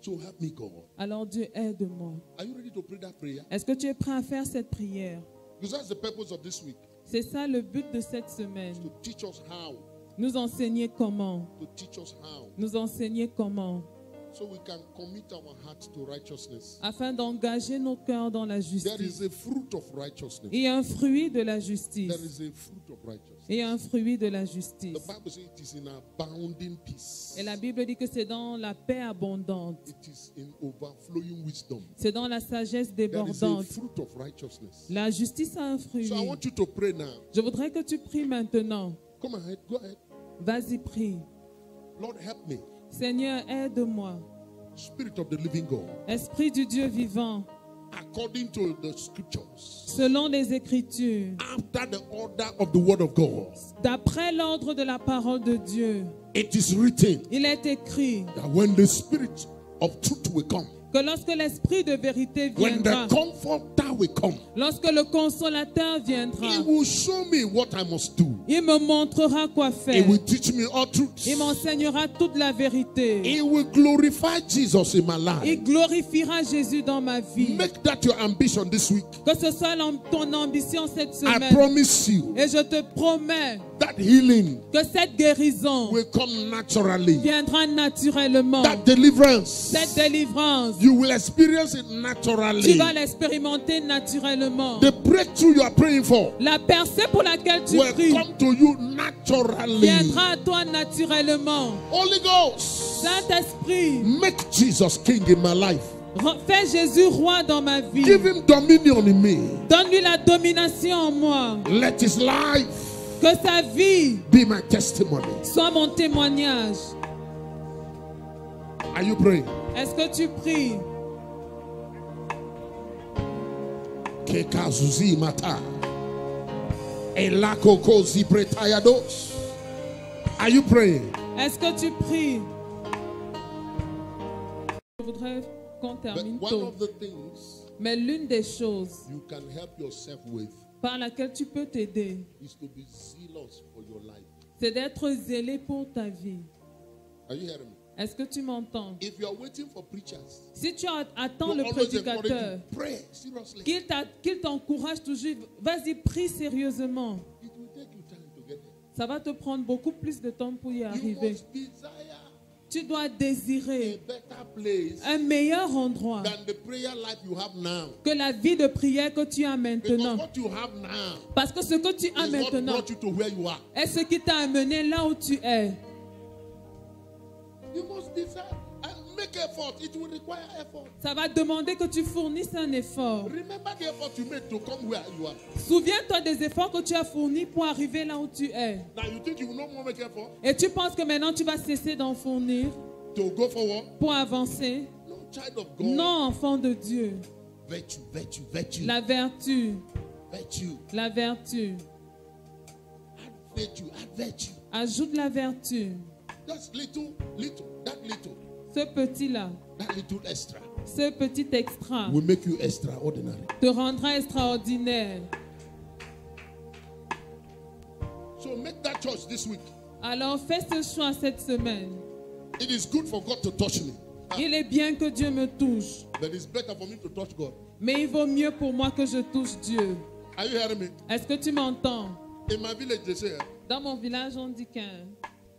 So help me, God. Alors Dieu, aide-moi. Are you ready to pray that prayer? Est-ce que tu es prêt à faire cette prière? Because that's the purpose of this week. C'est ça le but de cette semaine. To teach us how. Nous enseigner comment. To teach us how. Nous enseigner comment. So we can commit our hearts to righteousness. Afin d'engager nos cœurs dans la There is justice. a fruit of righteousness. Il y a un fruit de la There justice. is a fruit of righteousness. Il y a un fruit de la The justice. Bible says it is in abounding peace. Et la Bible dit que c'est dans la paix abondante. It is in overflowing wisdom. C'est dans la sagesse There is a débordante. fruit of righteousness. La justice a un fruit. So I want you to pray now. Je voudrais que tu pries maintenant. Come ahead, go ahead. Vas-y, prie. Lord, help me. Seigneur, aide-moi. Spirit of the living God. Esprit du Dieu vivant, According to the scriptures. selon les Écritures, After the order of the word of God. d'après l'ordre de la parole de Dieu, It is written il est écrit that when the spirit of truth will come, que lorsque l'Esprit de vérité when viendra, the Comforter will come, lorsque le Consolateur viendra, He will show me what I must do. il me montrera quoi He faire. will teach me all truth. Il m'enseignera toute la vérité. He will glorify Jesus in my life. Il glorifiera Jésus dans ma vie. Make that your ambition this week. Que ce soit ton ambition cette I semaine. promise you Et je te promets that healing que cette guérison will come naturally. viendra naturellement. That deliverance, Cette délivrance, you will experience it tu naturally. vas l'expérimenter naturellement. The breakthrough you are praying for La percée pour laquelle tu will pries come to you naturally. viendra à toi naturellement. Holy Ghost, Saint-Esprit, make Jesus king in my life. fais Jésus roi dans ma vie. Give him dominion in me. Donne-lui la domination en moi. Let his life Que sa vie be my testimony. soit mon témoignage. Are you praying? Est-ce que tu pries? Kekazuzi mata. Elakokozi pretayados. Are you praying? Est-ce que tu pries? Je voudrais qu'on But termine one tôt. of the things Mais l'une des choses you can help yourself with par laquelle tu peux t'aider, is to be zealous for your life. c'est d'être zélé pour ta vie. Are you hearing me? Est-ce que tu m'entends? If you are waiting for preachers, Si tu attends to le always prédicateur, encourage you, pray seriously. qu'il t'encourage toujours, vas-y, prie sérieusement. It will take you time to get there. Ça va te prendre beaucoup plus de temps pour y You arriver. must desire Tu dois a désirer better place un meilleur endroit than the prayer life you have now. que la vie de prière que tu as Because maintenant. what you have now Parce que ce que tu as is what maintenant brought you to where you are. est ce qui t'a amené là où tu es. You must desire and make effort. It will require effort. Ça va demander que tu fournisses un effort. Remember the effort you made to come where you are. Souviens-toi des efforts que tu as fournis pour arriver là où tu es. Now you think you will no more make effort Et tu penses que maintenant tu vas cesser d'en fournir to go forward? pour avancer? No, child of God. Non, enfant de Dieu. Virtue, virtue, virtue. La vertu, Virtue. la vertu. Add virtue, add virtue. Ajoute la vertu. Just little, that Ce little extra ce petit extra will make you extraordinary. te rendra extraordinaire. So make that choice this week. Alors fais ce choix cette semaine. It is good for God to touch me, Il est bien que Dieu me touche, but it's better for me to touch God. mais il vaut mieux pour moi que je touche Dieu. Are you hearing me? Est-ce que tu m'entends? In my village, they say, Dans mon village, on dit qu'un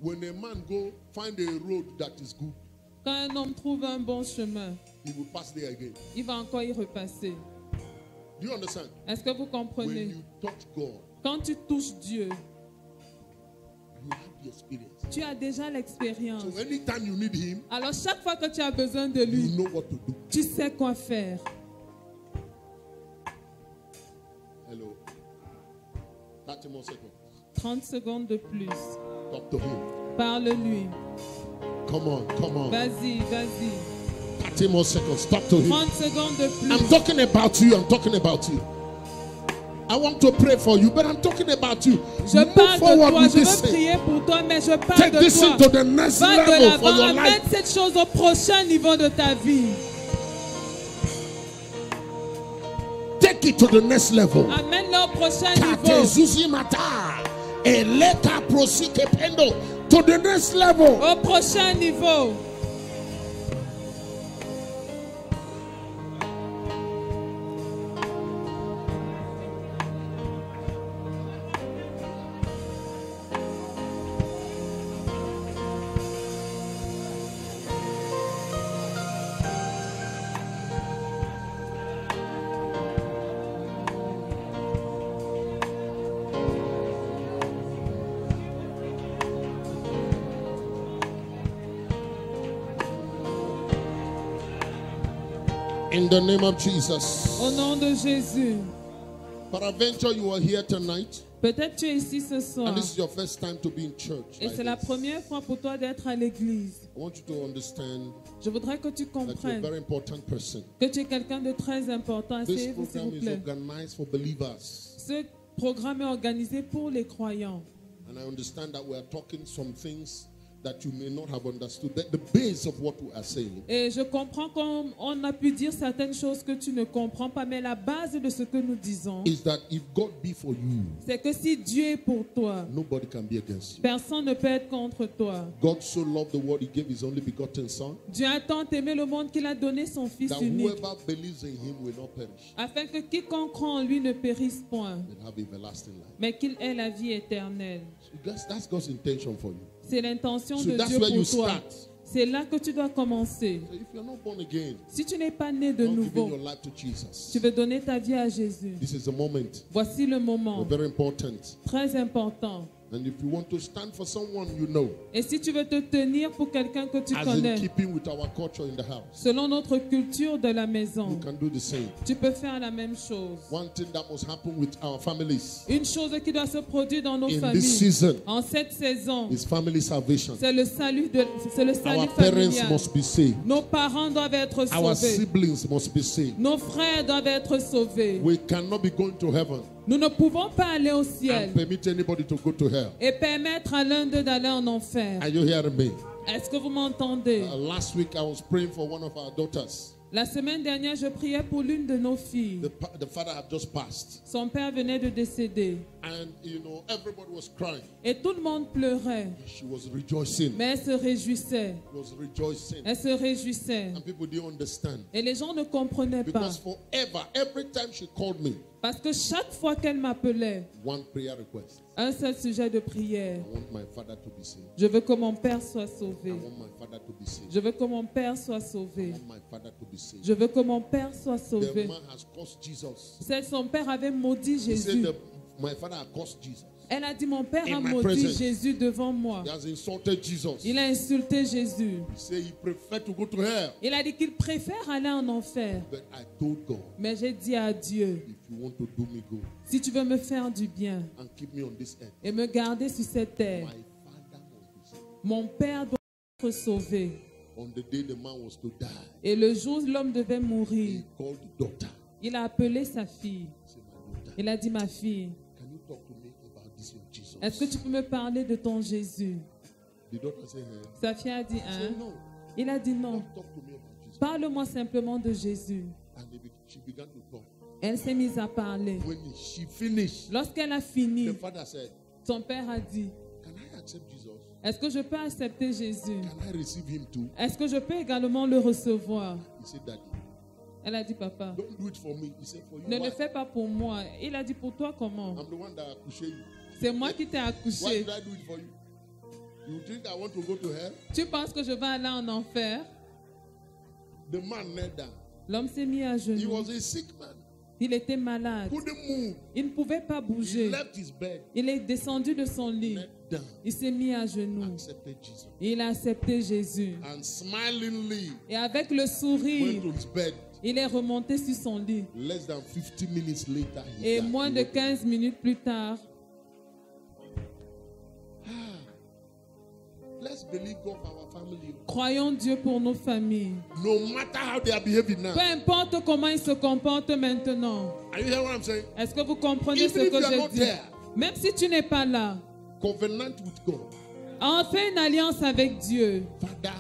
when a man go find a road that is good, quand un homme trouve un bon chemin, he will pass there again. il va encore y repasser. Do you understand? Est-ce que vous When comprenez? you touch God, Quand tu touches Dieu, you have the experience. tu as déjà l'expérience. So anytime you need him, Alors chaque fois que tu as besoin de you lui, know what to do. tu sais quoi faire. Hello. 30 more seconds. 30 secondes de plus. Talk to him. Parle-lui. Come on, come on. Vas-y, vas-y. 30 more seconds. Talk to him. 30 secondes de plus. I'm talking about you. I'm talking about you. I want to pray for you, but I'm talking about you. Je Move parle de forward toi, with je this veux thing. prier pour toi, mais je parle Take de this toi. thing to the next Va de level for l'avant, your amène life. cette chose au prochain niveau de ta vie. Take it to the next level. Amène-le au prochain niveau. Katezuzi mata. Eleka prosike pendo. To the next level. Au prochain niveau. In the name of Jesus. Au nom de Jésus. Peradventure you are here tonight, Peut-être tu es ici ce soir. and this is your first time to be in church. Et like c'est la this. première fois pour toi d'être à l'église. I want you to understand Je voudrais que tu that you're a comprennes very important person. que tu es quelqu'un de très important. This Asseyez-vous s'il program vous is plaît. organized for believers. Ce programme est organisé pour les croyants. And I understand that we are talking some things that you may not have understood. The base of what we are saying Et je comprends qu'on a pu dire certaines choses que tu ne comprends pas, mais la base de ce que nous disons, is that if God be for you, c'est que si Dieu est pour toi, nobody can be against you. personne ne peut être contre toi. God so loved the world, he gave his only begotten son, Dieu a tant aimé le monde qu'il a donné son Fils that unique, whoever believes in him will not perish, afin que quiconque croit en lui ne périsse point, but have everlasting life. mais qu'il ait la vie éternelle. So that's God's intention for you. C'est l'intention So de that's Dieu where you pour toi. start. C'est là que tu dois commencer. So if you're not born again, Si tu n'es pas né de not giving nouveau, your life to Jesus, tu veux donner ta vie à Jésus. this is the moment. Voici le moment, Very important. très important. And if you want to stand for someone you know, Et si tu veux te tenir pour quelqu'un que tu as in connais, keeping with our culture in the house, selon notre culture de la you maison, can do the same. tu peux faire la même chose. One thing that must happen with our families Une chose qui doit se produire dans nos in this familles, season en cette saison, is family salvation. c'est le salut Our parents familial. must be saved. Nos parents doivent être Our sauvés. siblings must be saved. Nos frères doivent être sauvés. We cannot be going to heaven Nous ne pouvons pas aller au and ciel permit anybody to go to hell. et permettre à l'un d'eux d'aller en enfer. Are you hearing me? Est-ce que vous m'entendez? Last week I was praying for one of our daughters. La semaine dernière, je priais pour l'une de nos filles. The father had just passed. Son père venait de décéder. And, everybody was crying. Et tout le monde pleurait. She was rejoicing. Mais elle se réjouissait. Was rejoicing. Elle se réjouissait. And people didn't understand. Et les gens ne comprenaient pas. Because forever, every time she called me, Parce que chaque fois qu'elle m'appelait, one prayer request. un seul sujet de prière. I want my father to be saved. Je veux que mon père soit I sauvé. want my father to be saved. Je veux que mon père soit I sauvé. want my father to be saved. Je veux que mon père soit The sauvé. man has cursed Jesus. Son père avait maudit He said Jésus. that my father had cursed Jesus. Elle a dit, mon père In a my maudit presence. Jésus devant moi. He has insulted Jesus. Il a insulté Jésus. He said he preferred to go to hell. Il a dit qu'il préfère aller en enfer. But I told God, Mais j'ai dit à Dieu, if you want to do me good si tu veux me faire du bien and keep me on this earth, et me garder sur cette terre, my father must be saved. mon père doit être sauvé. On the day the man was to die, Et le jour où l'homme devait he mourir, called the daughter. il a appelé sa fille. He said, my daughter, Il a dit, ma fille, can you talk to me about this your Jesus? est-ce que tu peux me parler de ton Jésus? The daughter said, Sa fille a dit, He said, hein? no, Il a dit non. don't talk to me about Jesus. Parle-moi simplement de Jésus. And she began to talk. Elle s'est mise à parler. When she finished, Lorsqu'elle a fini, the father said, son père a dit, can I accept Jesus? est-ce que je peux accepter Jésus? Can I receive him too? Est-ce que je peux également le recevoir? He said, Daddy, Elle a dit, papa, don't do it for me. He said, for you. ne le Why? fais pas pour moi. Il a dit, pour toi comment? I'm the one that accused you. C'est moi qui t'ai Why accouché. did I do it for you? You think I want to go to hell? Tu penses que je vais aller en enfer? The man knelt down. L'homme s'est mis à He genoux. was a sick man. Il était malade. Couldn't move. Il ne pouvait pas He bouger. left his bed, Il est descendu de son lit. knelt down, Il s'est mis à genoux. accepted Jesus. Et il a accepté Jésus. And smilingly Et avec le went sourire, to his bed. il est remonté sur son lit. Less than 50 minutes later, he Et died. moins de 15 minutes plus tard, Let's believe God for our family. croyons Dieu pour nos familles. No matter how they are behaving now. Peu importe comment ils se comportent maintenant. Are you hearing what I'm saying? Est-ce que vous comprenez Even ce if que you are je not dis? there. Même si tu n'es pas là, Covenant with God. en fais une alliance avec Dieu. Father,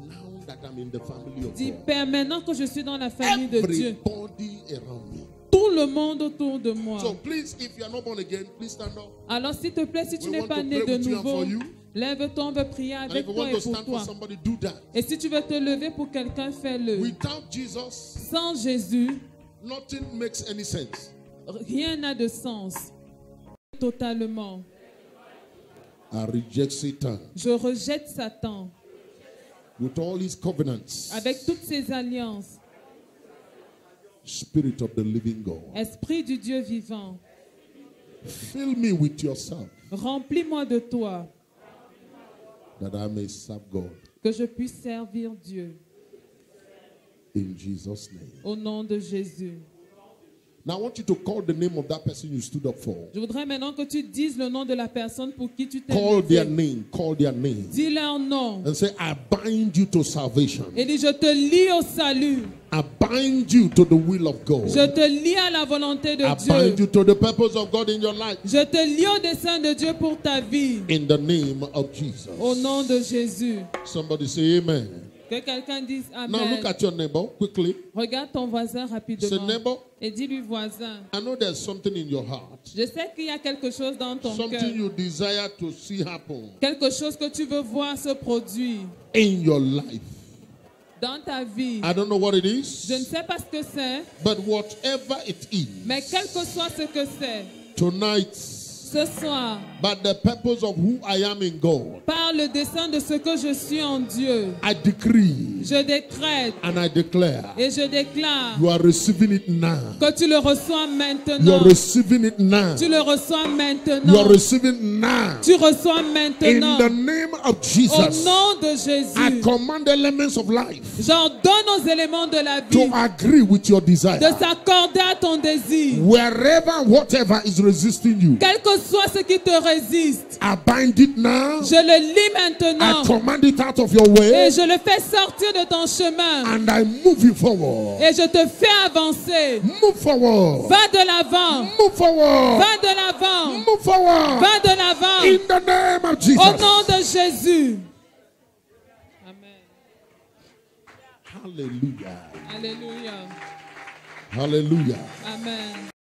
now that I'm in the family of Dis, God, Père, maintenant que je suis dans la famille de Dieu, everybody around me. tout le monde autour de moi. So please, if you are not born again, please stand up. Alors s'il te plaît, si tu We n'es want pas to né pray de with you and nouveau, for you. lève-toi, on veut prier And avec if you toi want et to pour stand for toi. somebody, do that. Et si tu veux te lever pour quelqu'un, fais-le. Without Jesus, Sans Jésus, nothing makes any sense. rien n'a de sens. Totalement. I reject Satan Je rejette Satan with all his covenants. avec toutes ses alliances. Spirit of the living God, Esprit du Dieu vivant, fill me with yourself remplis-moi de toi, that I may serve God. que je puisse servir Dieu. In Jesus' name. Au nom de Jésus. Now I want you to call the name of that person you stood up for. Je voudrais maintenant que tu dises le nom de la personne pour qui tu t'es Call their levé. name. Call their name. Dis leur nom. And say, I bind you to salvation. Et dis, je te lie au salut. I bind you to the will of God. Je te lie à la volonté de I bind Dieu. you to the purpose of God in your life. Je te lie au dessein de Dieu pour ta vie. In the name of Jesus. Au nom de Jésus. Somebody say amen. Que quelqu'un dise Now Amen. look at your neighbor quickly. Regarde ton voisin Say, rapidement. neighbor, Et dis-lui voisin. I know there's something in your heart. Je sais qu'il y a quelque chose dans ton cœur. Something you desire to see happen Quelque chose que tu veux voir se produire in your life. dans ta vie. I don't know what it is, Je ne sais pas ce que c'est, but whatever it is, mais quel que soit ce que c'est, tonight, ce soir, by the purpose of who I am in God, par le dessein de ce que je suis en Dieu, I decree je décrète and I declare et je déclare you are receiving it now. que tu le reçois You maintenant. are receiving it now. Tu le reçois You are maintenant. receiving now. Tu reçois In maintenant. the name of Au Jesus, nom de I Jésus, command elements of life j'ordonne aux éléments de la to vie agree with your de desire. s'accorder à ton désir. Wherever, whatever is resisting you, Quel que soit ce qui te résiste, I bind it now. je le lis I maintenant command it out of your et way, je le fais sortir de ton chemin and I move you forward. et je te fais avancer. Move forward. Va de l'avant, Move forward. va de l'avant, Move forward. va de l'avant. In the name of Au Jesus. nom de Jésus. Amen. Hallelujah. Alléluia. Hallelujah. Amen.